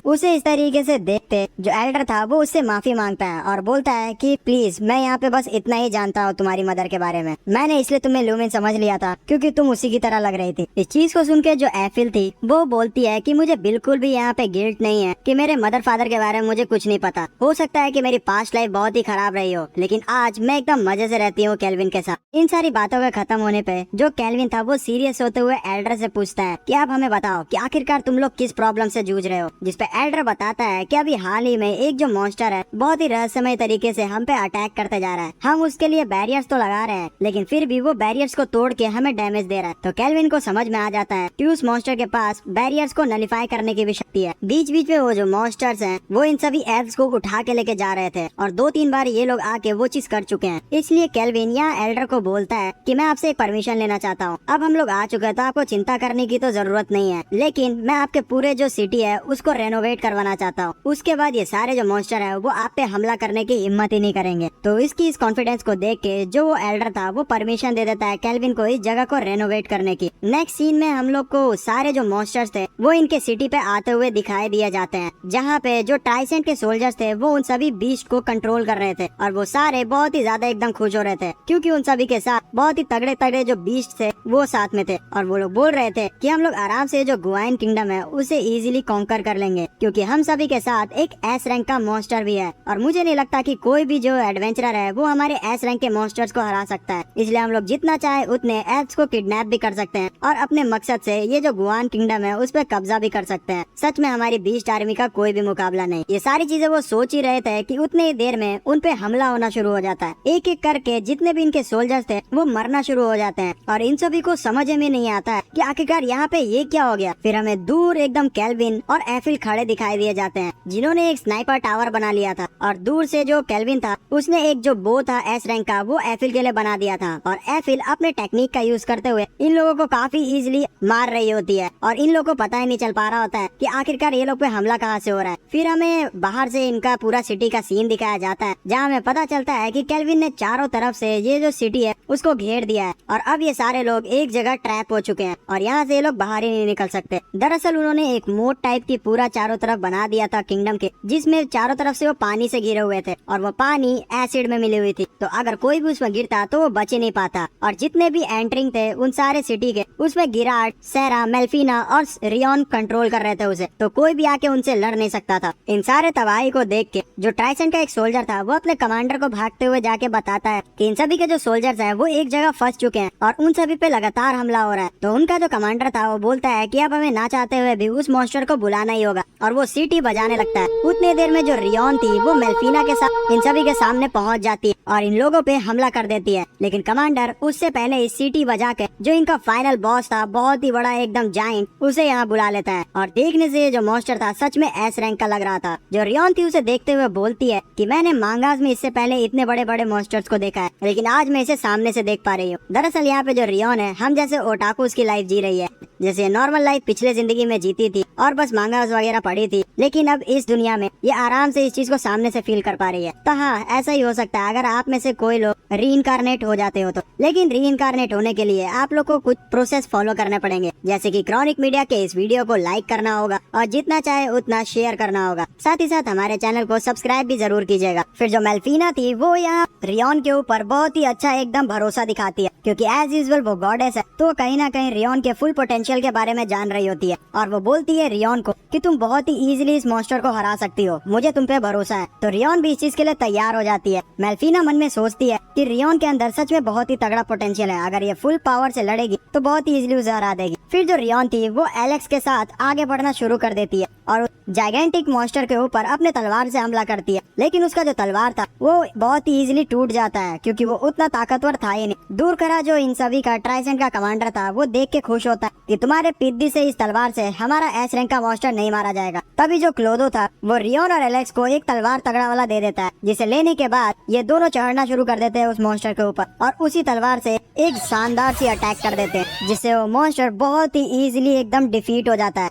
उसे इस तरीके से देखते जो एल्डर था वो उससे माफी मांगता है और बोलता है कि प्लीज मैं यहाँ पे बस इतना ही जानता हूँ तुम्हारी मदर के बारे में, मैंने इसलिए तुम्हें लूमिन समझ लिया था क्योंकि तुम उसी की तरह लग रही थी। इस चीज को सुन के जो एफिल थी वो बोलती है कि मुझे बिल्कुल भी यहाँ पे गिल्ट नहीं है कि मेरे मदर फादर के बारे में मुझे कुछ नहीं पता। हो सकता है कि मेरी पास्ट लाइफ बहुत ही खराब रही हो, लेकिन आज मैं एकदम मजे से रहती हूँ केल्विन के साथ। इन सारी बातों के खत्म होने पे जो केल्विन था वो सीरियस होते हुए एल्डर से पूछता है कि आप हमें बताओ कि आखिरकार तुम लोग किस प्रॉब्लम से जूझ रहे हो। जिसपे एल्डर बताता है कि अभी हाल ही में एक जो मॉन्स्टर है बहुत ही रहस्यमय तरीके से हम पे अटैक करते जा रहा है। हम उसके लिए बैरियर्स तो लगा रहे हैं लेकिन फिर भी वो बैरियर्स को तोड़ के हमें डैमेज दे रहा है। तो केल्विन को समझ में आ जाता है कि उस मॉन्स्टर के पास बैरियर्स को नलिफाई करने की भी शक्ति है। बीच बीच में वो जो मॉन्स्टर्स हैं वो इन सभी एल्व्स को उठा के लेके जा रहे थे और 2-3 बार ये लोग आके वो चीज कर चुके हैं। इसलिए केल्विन यहाँ एल्डर को बोलता है कि मैं आपसे एक परमिशन लेना चाहता हूँ। अब हम लोग आ चुके हैं तो आपको चिंता करने की तो जरूरत नहीं है, लेकिन मैं आपके पूरे जो सिटी है उसको रेनोवेट करवाना चाहता हूँ। उसके बाद ये सारे जो मॉन्स्टर है वो आप पे हमला करने की हिम्मत ही नहीं करेंगे। तो इसकी इस कॉन्फिडेंस को देख के जो वो एल्डर था वो परमिशन दे देता है केल्विन को इस जगह को रेनोवेट करने की। नेक्स्ट सीन में हम लोग को सारे जो मॉन्स्टर्स थे वो इनके सिटी पे आते हुए दिखाई दिए जाते हैं, जहाँ पे जो ट्राइसेंट के सोल्जर्स थे वो उन सभी बीस्ट को कंट्रोल कर रहे थे और वो सारे बहुत ही ज्यादा एकदम खुश हो रहे थे क्योंकि उन सभी के साथ बहुत ही तगड़े तगड़े जो बीस्ट थे वो साथ में थे और वो लोग बोल रहे थे कि हम लोग आराम से जो गुआइन किंगडम है उसे इजीली कॉन्कर कर लेंगे क्योंकि हम सभी के साथ एक एस रैंक का मॉन्स्टर भी है और मुझे नहीं लगता कि कोई भी जो एडवेंचरर है वो हमारे एस रैंक के मॉन्स्टर्स को हरा सकता है। इसलिए हम लोग जितना चाहे उतने एल्व्स को किडनैप भी कर सकते हैं और अपने मकसद से ये जो गुआन किंगडम है उस पर कब्जा भी कर सकते हैं। सच में हमारी बीस्ट आर्मी का कोई भी मुकाबला नहीं। ये सारी चीजें वो सोच ही रहे थे कि उतने ही देर में उन पे हमला होना शुरू हो जाता है। एक एक करके जितने भी इनके सोल्जर्स थे वो मरना शुरू हो जाते हैं और इन सभी को समझ में नहीं आता है कि आखिरकार यहाँ पे ये क्या हो गया। फिर हमें दूर एकदम केल्विन और एफिल खड़े दिखाई दिए जाते हैं जिन्होंने एक स्नाइपर टावर बना लिया था और दूर से जो केल्विन था उसने एक जो बो था एस रैंक का वो एफिल के लिए बना दिया था और एफिल अपने टेक्निक का यूज करते हुए इन लोगों को काफी इजीली मार रही होती है और इन लोगों को पता ही नहीं चल पा रहा होता है कि आखिरकार ये लोग पे हमला कहाँ से हो रहा है। फिर हमें बाहर से इनका पूरा सिटी का सीन दिखाया जाता है जहाँ हमें पता चलता है कि केल्विन ने चारों तरफ से ये जो सिटी है उसको घेर दिया है और अब ये सारे लोग एक जगह ट्रैप हो चुके हैं और यहाँ से ये लोग बाहर ही नहीं निकल सकते। दरअसल उन्होंने एक मोट टाइप की पूरा चारों तरफ बना दिया था किंगडम के, जिसमें चारों तरफ से वो पानी से घिरे हुए थे और वो पानी एसिड में मिली हुई थी, तो अगर कोई भी उसमें गिरता तो वो बच ही नहीं पाता। और जितने भी एंटरिंग थे उन सारे सिटी के उसमें गिराट, सेरा, मेल्फिना और रियोन कंट्रोल कर रहे थे उसे, तो कोई भी आके उनसे लड़ नहीं सकता था। इन सारे तबाही को देख के जो ट्राइसेंट का एक सोल्जर था वो अपने कमांडर को भागते हुए जाके बताता है कि इन सभी के जो सोल्जर्स हैं वो एक जगह फंस चुके हैं और उन सभी पे लगातार हमला हो रहा है। तो उनका जो कमांडर था वो बोलता है कि अब हमें ना चाहते हुए भी उस मॉन्स्टर को बुलाना ही होगा और वो सीटी बजाने लगता है। उतनी देर में जो रियोन थी वो मेल्फिना के साथ इन सभी के सामने पहुंच जाती है और इन लोगों पे हमला कर देती है, लेकिन कमांडर उससे पहले इस सीटी बजा के जो इनका फाइनल बॉस था बहुत ही बड़ा एकदम जाइंट उसे यहाँ बुला लेता है और देखने से जो मॉन्स्टर था सच में एस रैंक का लग रहा था। जो रियोन थी उसे देखते हुए बोलती है कि मैंने मांगास में इससे पहले इतने बड़े बड़े मॉन्स्टर्स को देखा है लेकिन आज मैं इसे सामने से देख पा रही हूँ। दरअसल यहाँ पे जो रियोन है हम जैसे ओटाकू उसकी लाइफ जी रही है, जैसे नॉर्मल लाइफ पिछले जिंदगी में जीती थी और बस मांगास वगैरह पढ़ी थी, लेकिन अब इस दुनिया में ये आराम से इस चीज को सामने से फील कर पा रही है। तो हाँ, ऐसा ही हो सकता है अगर आप में से कोई लोग रीइंकारनेट हो जाते हो तो, लेकिन रीइंकारनेट होने के लिए आप लोग को कुछ प्रोसेस फॉलो करने पड़ेंगे, जैसे कि क्रॉनिक मीडिया के इस वीडियो को लाइक करना होगा और जितना चाहे उतना शेयर करना होगा। साथ ही साथ हमारे चैनल को सब्सक्राइब भी जरूर कीजिएगा। फिर जो मेल्फिना थी वो यहाँ रियोन के ऊपर बहुत ही अच्छा एकदम भरोसा दिखाती है क्योंकि एज यूजुअल वो गॉडेस है, तो कहीं ना कहीं रियोन के फुल पोटेंशियल के बारे में जान रही होती है और वो बोलती है रियोन को कि तुम बहुत ही इजीली इस मॉन्स्टर को हरा सकती हो, मुझे तुम पे भरोसा है। तो रियोन भी इस चीज के लिए तैयार हो जाती है। मेल्फिना मन में सोचती है कि रियोन के अंदर सच में बहुत ही तगड़ा पोटेंशियल है, अगर ये फुल पावर से लड़ेगी तो बहुत ही इजीली उसे हरा देगी। फिर जो रियोन थी वो एलेक्स के साथ आगे बढ़ना शुरू कर देती है और जाइगेंटिक मॉन्स्टर के ऊपर अपने तलवार से हमला करती है, लेकिन उसका जो तलवार था वो बहुत ही इजीली टूट जाता है क्योंकि वो उतना ताकतवर था ही नहीं। दूर करा जो इन सभी का ट्राइसेंट का कमांडर था वो देख के खुश होता है कि तुम्हारे पिद्दी से इस तलवार से हमारा एस रैंक का मॉन्स्टर नहीं मारा जाएगा। तभी जो क्लोदो था वो रियोन और एलेक्स को एक तलवार तगड़ा वाला दे देता है, जिसे लेने के बाद ये दोनों चढ़ना शुरू कर देते हैं उस मॉन्स्टर के ऊपर और उसी तलवार से एक शानदार सी अटैक कर देते हैं, जिससे वो मॉन्स्टर बहुत ही इजीली एकदम डिफीट हो जाता है।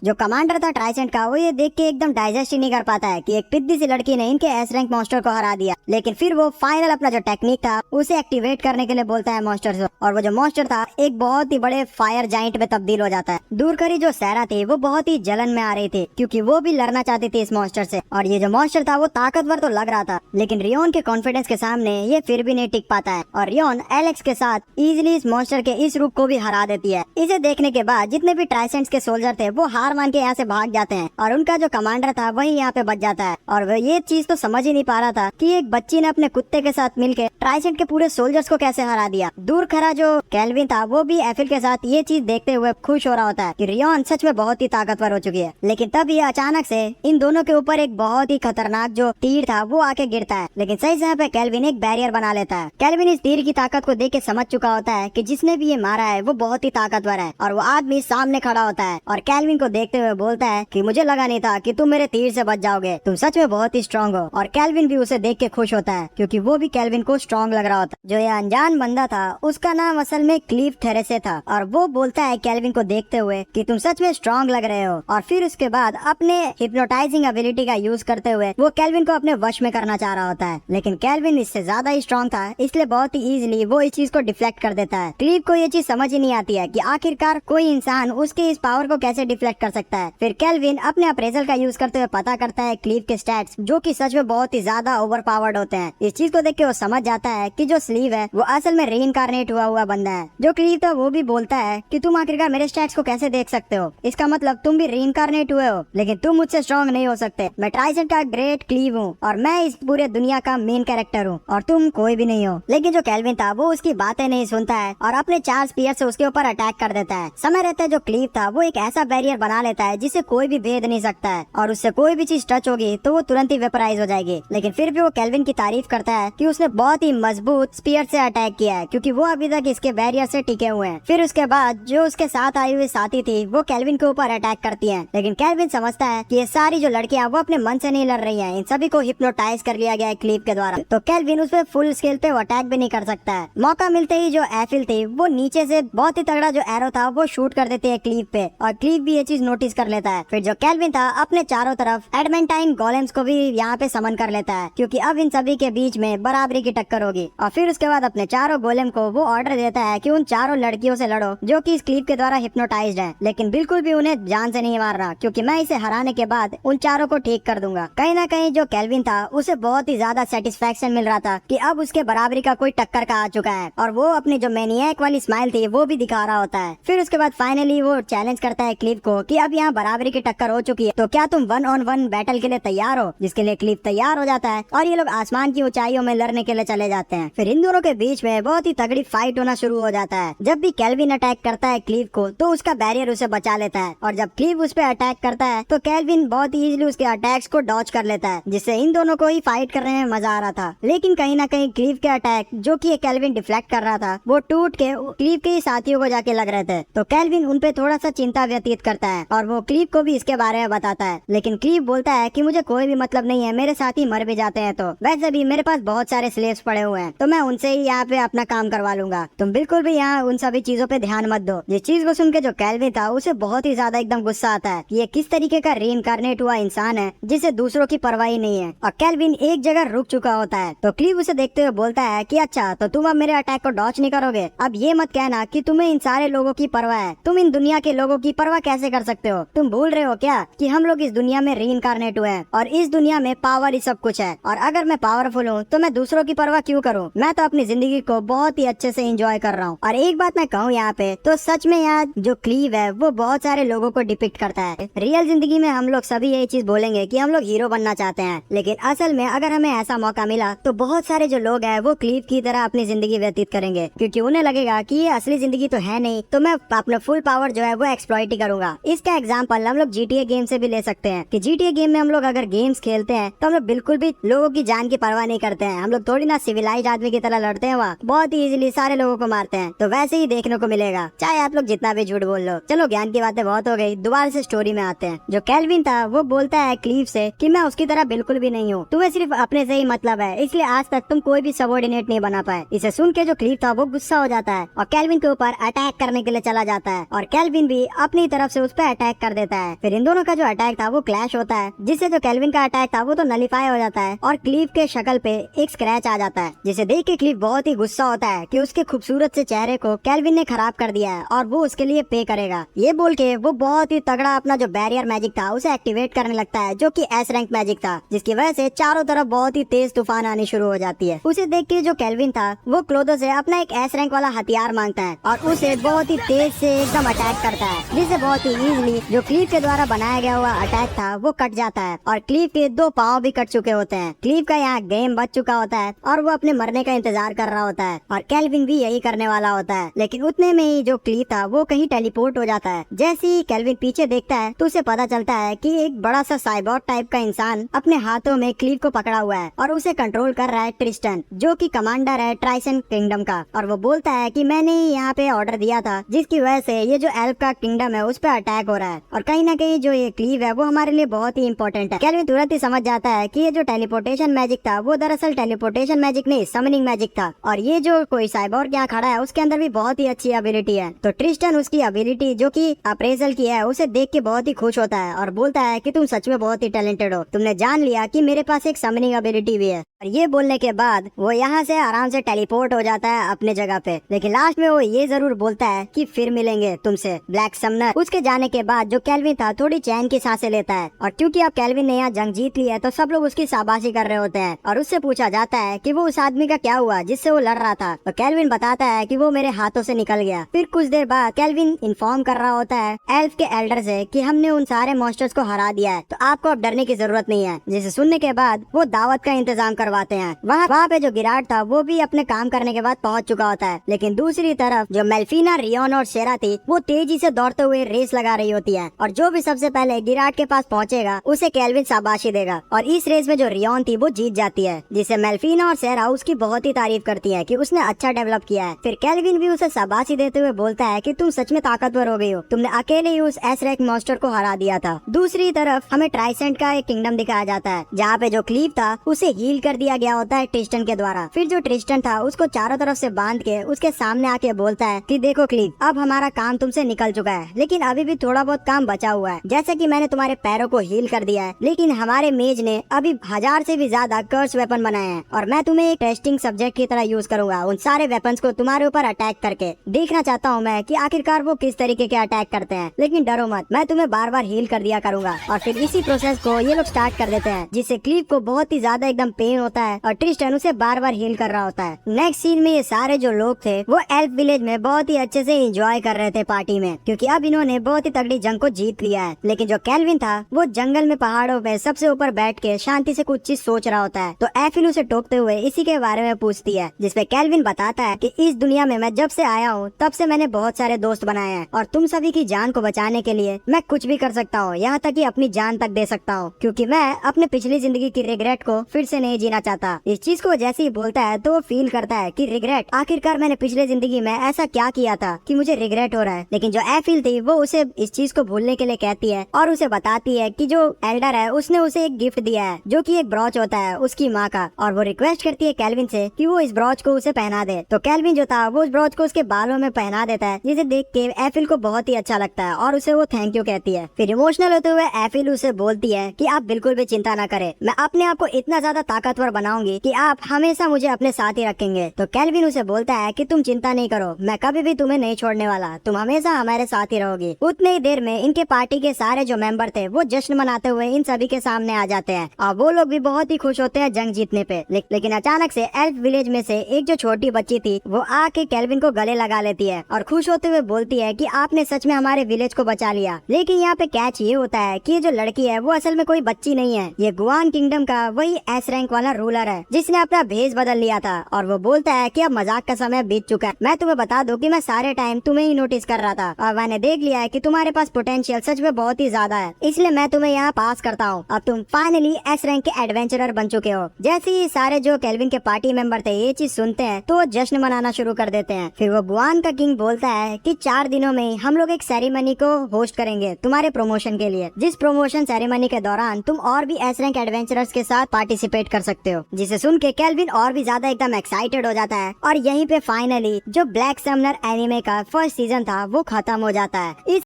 जो कमांडर था ट्राइसेंट का, वो ये देख के एकदम डाइजेस्ट ही नहीं कर पाता है कि एक पिद्दी सी लड़की ने इनके एस रैंक मॉन्स्टर को हरा दिया। लेकिन फिर वो फाइनल अपना जो टेक्निक था उसे एक्टिवेट करने के लिए बोलता है मॉन्स्टर से, और वो जो मॉन्स्टर था एक बहुत ही बड़े फायर जाइंट में तब्दील हो जाता है। दूर करी जो सैरा थी वो बहुत ही जलन में आ रही थी क्योंकि वो भी लड़ना चाहती थी इस मॉन्स्टर से, और ये जो मॉन्स्टर था वो ताकतवर तो लग रहा था, लेकिन रियोन के कॉन्फिडेंस के सामने ये फिर भी नहीं टिक पाता है, और रियोन एलेक्स के साथ इजीली इस मॉन्स्टर के इस रूप को भी हरा देती है। इसे देखने के बाद जितने भी ट्राइसेंट्स के सोल्जर थे वो हार मान के यहाँ से भाग जाते हैं, और उनका जो कमांडर था वही यहाँ पे बच जाता है। और वो ये चीज तो समझ ही नहीं पा रहा था कि एक बच्ची ने अपने कुत्ते के साथ मिलकर ट्राइसेंट के पूरे सोल्जर्स को कैसे हरा दिया। दूर खरा जो केल्विन था वो भी एफिल के साथ ये चीज देखते हुए खुश हो रहा होता है कि रियोन सच में बहुत ही ताकतवर हो चुकी है। लेकिन तब ये अचानक से इन दोनों के ऊपर एक बहुत ही खतरनाक जो तीर था वो आके गिरता है, लेकिन सही समय पे केल्विन एक बैरियर बना लेता है। केल्विन इस तीर की ताकत को देख के समझ चुका होता है कि जिसने भी ये मारा है वो बहुत ही ताकतवर है, और वो आदमी सामने खड़ा होता है और केल्विन को देखते हुए बोलता है कि मुझे लगा नहीं था कि तुम मेरे तीर से बच जाओगे, तुम सच में बहुत ही स्ट्रॉन्ग हो। और केल्विन भी उसे देख के खुश होता है क्योंकि वो भी केल्विन को स्ट्रॉन्ग लग रहा होता है। जो ये अनजान बंदा था उसका नाम असल में क्लीव थेरेसे था, और वो बोलता है केल्विन को देखते हुए कि तुम सच में स्ट्रॉन्ग लग रहे हो। और फिर उसके बाद अपने हिप्नोटाइजिंग एबिलिटी का यूज करते हुए वो केल्विन को अपने वश में करना चाह रहा होता है, लेकिन केल्विन इससे ज्यादा ही स्ट्रॉन्ग था, इसलिए बहुत ही इजीली वो इस चीज को डिफ्लेक्ट कर देता है। क्लीव को ये चीज समझ ही नहीं आती है कि आखिरकार कोई इंसान उसके इस पावर को कैसे डिफ्लेक्ट कर सकता है। फिर केल्विन अपने अप्रेजल का यूज करते हुए पता करता है क्लीव के स्टैट्स, जो कि सच में बहुत ही ज्यादा ओवर पावर्ड होते हैं। इस चीज को देख के वो समझ जाता है कि जो स्लीव है वो असल में रीइंकार्नेट हुआ बंदा है। जो क्लीव था वो भी बोलता है कि तुम आखिरकार मेरे स्टैट्स को कैसे देख सकते हो, इसका मतलब तुम भी रीइंकार्नेट हुए हो, लेकिन तुम मुझसे स्ट्रॉन्ग नहीं हो सकते। मैं ट्राइसेंट का ग्रेट क्लीव हूँ और मैं इस पूरे दुनिया का मेन कैरेक्टर हूँ और तुम कोई भी नहीं हो। लेकिन जो केल्विन था वो उसकी बातें नहीं सुनता है और अपने 4 स्पीयर से उसके ऊपर अटैक कर देता है। समय रहते जो क्लीव था वो एक ऐसा बैरियर बना लेता है जिसे कोई भी भेद नहीं सकता है, और उससे कोई भी चीज टच होगी तो वो तुरंत ही वेपराइज हो जाएगी। लेकिन फिर भी वो केल्विन की तारीफ करता है कि उसने बहुत ही मजबूत स्पीयर से अटैक किया है क्योंकि वो अभी तक इसके बैरियर से टिके हुए हैं। फिर उसके बाद जो उसके साथ आई हुई साथी थी वो केल्विन के ऊपर अटैक करती है, लेकिन केल्विन समझता है कि ये सारी जो लड़कियां वो अपने मन से नहीं लड़ रही हैं, इन सभी को हिप्नोटाइज कर लिया गया है क्लीव के द्वारा। तो केल्विन उस पे फुल स्केल पे अटैक भी नहीं कर सकता है। मौका मिलते ही जो एफिल थी वो नीचे से बहुत ही तगड़ा जो एरो था वो शूट कर देती है क्लीव पे, और क्लीव भी ये चीज नोटिस कर लेता है। फिर जो केल्विन था अपने चारों तरफ एडमेंटाइन गोलेम्स को भी यहाँ पे समन कर लेता है क्योंकि अब इन सभी के बीच में बराबरी की टक्कर होगी। और फिर उसके बाद अपने चारों गोलेम को वो ऑर्डर देता है कि उन चारों लड़कियों से लड़ो जो कि इस क्लीव के द्वारा हिप्नोटाइज्ड है, लेकिन बिल्कुल भी उन्हें जान से नहीं मारना क्योंकि मैं इसे हराने के बाद उन चारों को ठीक कर दूंगा। कहीं ना कहीं जो केल्विन था उसे बहुत ही ज्यादा सेटिस्फेक्शन मिल रहा था कि अब उसके बराबरी का कोई टक्कर का आ चुका है, और वो अपनी जो मैनिएक वाली स्माइल थी वो भी दिखा रहा होता है। फिर उसके बाद फाइनली वो चैलेंज करता है क्लीव को कि अब यहाँ बराबरी की टक्कर हो चुकी है तो क्या तुम 1-on-1 बैटल के लिए तैयार हो, जिसके लिए क्लीव तैयार हो जाता है और ये लोग आसमान की ऊंचाइयों में लड़ने के लिए चले जाते हैं। फिर इन दोनों के बीच में बहुत ही तगड़ी फाइट होना शुरू हो जाता है। जब भी केल्विन अटैक करता है क्लीव को तो उसका बैरियर उसे बचा लेता है, और जब क्लीव उस पर अटैक करता है तो केल्विन बहुत ही इजीली उसके अटैक्स को डॉज कर लेता है, जिससे इन दोनों को ही फाइट करने में मजा आ रहा था। लेकिन कहीं ना कहीं क्लीव के अटैक जो कि केल्विन डिफ्लेक्ट कर रहा था वो टूट के क्लीव के साथियों को जाके लग रहे थे, तो केल्विन उन पे थोड़ा सा चिंता व्यतीत करता है और वो क्लीव को भी इसके बारे में बताता है। लेकिन क्लीव बोलता है कि मुझे कोई भी मतलब नहीं है, मेरे साथी मर भी जाते हैं तो वैसे भी मेरे पास बहुत सारे स्लेव्स पड़े हुए हैं तो मैं उनसे ही यहाँ पे अपना काम करवा लूंगा, तुम बिल्कुल भी यहाँ उन सभी चीजों पे ध्यान मत दो। जिस चीज को सुन के जो केल्विन था उसे बहुत ही ज्यादा एकदम गुस्सा आता है कि ये किस तरीके का रीइंकार्नेट हुआ इंसान है जिसे दूसरों की परवाह नहीं है। और केल्विन एक जगह रुक चुका होता है तो क्लीव उसे देखते हुए बोलता है कि अच्छा तो तुम अब मेरे अटैक को डॉच नहीं करोगे, अब ये मत कहना कि तुम्हें इन सारे लोगों की परवाह है, तुम इन दुनिया के लोगों की परवाह कैसे कर सकते हो, तुम भूल रहे हो क्या कि हम लोग इस दुनिया में रीइंकार्नेट हुए हैं और इस दुनिया में पावर ही सब कुछ है, और अगर मैं पावरफुल हूँ तो मैं दूसरों की परवाह क्यों करूँ, मैं तो अपनी जिंदगी को बहुत ही अच्छे से एंजॉय कर रहा हूँ। और एक बात मैं कहूँ यहाँ पे तो सच में यहाँ जो क्लीव है वो बहुत सारे लोगों को डिपिक्ट करता है। रियल जिंदगी में हम लोग सभी यही चीज बोलेंगे कि हम लोग हीरो बनना चाहते हैं, लेकिन असल में अगर हमें ऐसा मौका मिला तो बहुत सारे जो लोग हैं वो क्लीव की तरह अपनी जिंदगी व्यतीत करेंगे क्योंकि उन्हें लगेगा कि ये असली जिंदगी तो है नहीं, तो मैं अपना फुल पावर जो है वो एक्सप्लॉइट ही करूंगा। इसका एग्जांपल हम लोग GTA गेम से भी ले सकते हैं कि GTA गेम में हम लोग अगर गेम्स खेलते हैं तो हम लोग बिल्कुल भी लोगों की जान की परवाह नहीं करते हैं, हम लोग थोड़ी ना सिविलाइज्ड आदमी की तरह लड़ते हैं, वहाँ बहुत ही इजीली सारे लोगों को मारते हैं। तो वैसे ही देखने को मिलेगा चाहे आप लोग जितना भी झूठ बोल लो। चलो ज्ञान की बातें बहुत हो गई, दोबारा से स्टोरी में आते हैं। जो केल्विन था वो बोलता है क्लीव से कि मैं उसकी तरह बिल्कुल भी नहीं हूँ, तुम्हें सिर्फ अपने से ही मतलब है, इसलिए आज तक तुम कोई भी सबॉर्डिनेट नहीं बना पाए। इसे सुन के जो क्लीव था वो गुस्सा हो जाता है और केल्विन के ऊपर अटैक करने के लिए चला जाता है, और केल्विन भी अपनी तरफ से उस पर अटैक कर देता है। फिर इन दोनों का जो अटैक था वो क्लैश होता है, जिससे जो केल्विन का अटैक था वो तो नलीफाई हो जाता है और क्लीव के शक्ल पे एक स्क्रैच आ जाता है, जिसे देख के क्लीव बहुत ही गुस्सा होता है कि उसके खूबसूरत से चेहरे को केल्विन ने खराब कर दिया है और वो उसके लिए पे करेगा। ये बोल के वो बहुत ही तगड़ा अपना जो बैरियर मैजिक था उसे एक्टिवेट करने लगता है, जो कि एस रैंक मैजिक था, जिसकी वजह से चारों तरफ बहुत ही तेज तूफान आनी शुरू हो जाती है। उसे देख के जो केल्विन था वो क्लोदो से अपना एक एस रैंक वाला हथियार मांगता है और उसे बहुत ही तेज से एकदम अटैक करता है, जिससे बहुत ही इजीली जो क्लीव के द्वारा बनाया गया हुआ अटैक था वो कट जाता है और क्लीव के 2 पाँव भी कट चुके होते हैं। क्लीव का यहाँ गेम बच चुका होता है और वो अपने मरने का इंतजार कर रहा होता है और केल्विन भी यही करने वाला होता है। लेकिन उतने में ही जो क्लीव था वो कहीं टेलीपोर्ट हो जाता है। जैसे ही केल्विन पीछे देखता है तो उसे पता चलता है कि एक बड़ा सा साइबोर्ग टाइप का इंसान अपने हाथों में क्लीव को पकड़ा हुआ है और उसे कंट्रोल कर रहा है ट्रिस्टन, जो कि कमांडर है ट्राइसन किंगडम का। और वो बोलता है कि मैंने यहाँ पे ऑर्डर दिया था, जिसकी वजह से ये जो एल्फ का किंगडम है उस पर अटैक हो रहा है और कहीं ना कहीं जो ये क्लीव है वो हमारे लिए बहुत ही इंपॉर्टेंट है। केल्विन तुरंत ही समझ जाता है कि ये जो टेलीपोर्टेशन मैजिक था वो दरअसल टेलीपोर्टेशन मैजिक नहीं, समनिंग मैजिक था और ये जो कोई साइबोर्ग यहाँ खड़ा है उसके अंदर भी बहुत ही अच्छी एबिलिटी है। तो ट्रिस्टन उसकी एबिलिटी जो कि अप्रेजल की है उसे देख के बहुत ही खुश होता है और बोलता है कि तुम सच में बहुत ही टैलेंटेड हो, तुमने जान लिया कि मेरे पास एक समनिंग एबिलिटी भी है। और ये बोलने के बाद वो यहाँ से आराम से टेलीपोर्ट हो जाता है अपने जगह पे। लेकिन लास्ट में वो ये जरूर बोलता है कि फिर मिलेंगे तुमसे ब्लैक समनर। उसके जाने के बाद जो केल्विन था थोड़ी चैन की सांसें लेता है और क्योंकि अब केल्विन ने यहाँ जंग जीत ली है तो सब लोग उसकी शाबाशी कर रहे होते हैं और उससे पूछा जाता है कि वो उस आदमी का क्या हुआ जिससे वो लड़ रहा था। तो केल्विन बताता है कि वो मेरे हाथों से निकल गया। फिर कुछ देर बाद केल्विन इन्फॉर्म कर रहा होता है एल्फ के एल्डर से कि हमने उन सारे मॉन्स्टर्स को हरा दिया है, तो आपको अब डरने की जरूरत नहीं है। जिसे सुनने के बाद वो दावत का इंतजाम करवाते हैं। वहाँ पे जो गिराट था वो भी अपने काम करने के बाद पहुँच चुका होता है। लेकिन दूसरी तरफ जो मेल्फिना, रियोन और शेरा थी वो तेजी से दौड़ते हुए रेस लगा रही होती है और जो भी सबसे पहले गिराट के पास पहुँचेगा उसे केल्विन शाबाशी देगा। और इस रेस में जो रियोन थी वो जीत जाती है, जिसे मेल्फिना और शेरा उसकी बहुत ही तारीफ करती है कि उसने अच्छा डेवलप किया है। फिर केल्विन भी उसे शाबाशी देते हुए बोलता है कि तुम सच में ताकतवर हो गई हो, तुमने अकेले ही उस एस रैंक मॉन्स्टर को हरा दिया था। दूसरी तरफ हमें ट्राइसेंट का एक किंगडम दिखाया जाता है जहाँ पे जो क्लीव था उसे हील कर दिया गया होता है ट्रिस्टन के द्वारा। फिर जो ट्रिस्टन था उसको चारों तरफ से बांध के उसके सामने आके बोलता है कि देखो क्लीव, अब हमारा काम तुमसे निकल चुका है, लेकिन अभी भी थोड़ा बहुत काम बचा हुआ है। जैसे कि मैंने तुम्हारे पैरों को हील कर दिया है, लेकिन हमारे मेज ने अभी 1000 से भी ज्यादा कर्स वेपन बनाए हैं और मैं तुम्हें एक टेस्टिंग सब्जेक्ट की तरह यूज करूंगा। उन सारे वेपन्स को तुम्हारे ऊपर अटैक करके देखना चाहता हूँ मैं कि आखिरकार वो किस तरीके के अटैक करते हैं। लेकिन डरो मत, मैं तुम्हें बार बार हील कर दिया करूंगा। और फिर इसी प्रोसेस को ये लोग स्टार्ट कर देते हैं, जिससे क्लीव को बहुत ही ज्यादा एकदम पेन होता है और ट्रिस्टन उसे बार बार हील कर रहा होता है। नेक्स्ट सीन में ये सारे जो लोग थे वो एल्फ विलेज में बहुत ही अच्छे से एंजॉय कर रहे थे पार्टी में, क्योंकि अब इन्होंने बहुत ही तगड़ी जंग को जीत लिया है। लेकिन जो केल्विन था वो जंगल में पहाड़ों में सबसे ऊपर बैठ के शांति से कुछ चीज सोच रहा होता है। तो एफिल उसे टोकते हुए इसी के बारे में पूछती है, जिसपे केल्विन बताता है कि इस दुनिया में मैं जब से आया हूँ तब से मैंने बहुत सारे दोस्त बनाए हैं और तुम सभी की जान को बचाने के लिए मैं कुछ भी कर सकता हूँ, यहाँ तक कि अपनी जान तक दे सकता हूँ, क्योंकि मैं अपने पिछली जिंदगी की रिग्रेट को फिर से नहीं जीना चाहता। इस चीज को जैसे ही बोलता है तो वो फील करता है कि रिग्रेट, आखिरकार मैंने पिछले जिंदगी में ऐसा क्या किया था कि मुझे रिग्रेट हो रहा है। लेकिन जो एफिल थी वो उसे इस चीज को भूलने के लिए कहती है और उसे बताती है कि जो एल्डर है उसने उसे एक गिफ्ट दिया है जो कि एक ब्रॉच होता है उसकी माँ का, और वो रिक्वेस्ट करती है केल्विन से कि वो इस ब्रॉच को उसे पहना दे। तो केल्विन जो था वो उस ब्रॉच को उसके बालों में पहना देता है, जिसे देख के एफिल को बहुत ही अच्छा लगता है और उसे वो थैंक यू कहती है। फिर इमोशनल होते हुए एफिल उसे बोलती है कि आप बिल्कुल भी चिंता न करें, मैं अपने आप को इतना ज्यादा ताकतवर बनाऊंगी कि आप हमेशा मुझे अपने साथ ही रखेंगे। तो केल्विन उसे बोलता है कि तुम चिंता नहीं करो, मैं कभी भी तुम्हें नहीं छोड़ने वाला, तुम हमेशा हमारे साथ ही रहोगी। उतने ही देर में इनके पार्टी के सारे जो मेंबर थे वो जश्न मनाते हुए इन सभी के सामने आ जाते हैं और वो लोग भी बहुत ही खुश होते हैं जंग जीतने पे। लेकिन अचानक से एल्फ विलेज में से एक जो छोटी बच्ची थी वो आके केल्विन को गले लगा लेती है और खुश होते हुए बोलती है कि आपने सच में हमारे विलेज को बचा लिया। लेकिन यहाँ पे कैच ये होता है कि ये जो लड़की है वो असल में कोई बच्ची नहीं है, ये गुआन किंगडम का वही एस रैंक वाला रूलर है जिसने अपना भेष बदल लिया था। और वो बोलता है कि अब मजाक का समय बीत चुका है, मैं तुम्हें बता दूं कि मैं सारे टाइम तुम्हें ही नोटिस कर रहा था और मैंने देख लिया है कि तुम्हारे पास पोटेंशियल सच में बहुत ही ज्यादा है, इसलिए मैं तुम्हें यहाँ पास करता हूँ। अब तुम फाइनली एस रैंक के एडवेंचरर बन चुके हो। जैसे ही सारे जो केल्विन के पार्टी मेंबर थे ये चीज सुनते हैं तो वो जश्न मनाना शुरू कर देते हैं। फिर वो गुआन का किंग बोलता है कि 4 दिनों में हम लोग एक सेरेमनी को होस्ट करेंगे तुम्हारे प्रमोशन के लिए, जिस प्रमोशन सेरेमनी के दौरान तुम और भी एस रैंक एडवेंचरर्स के साथ पार्टिसिपेट कर सकते हो। जिसे सुन के केल्विन और भी ज्यादा एकदम एक्साइटेड हो जाता है और यहीं पे फाइनली जो ब्लैक समनर एनिमे का फर्स्ट सीजन था वो खत्म हो जाता है। इस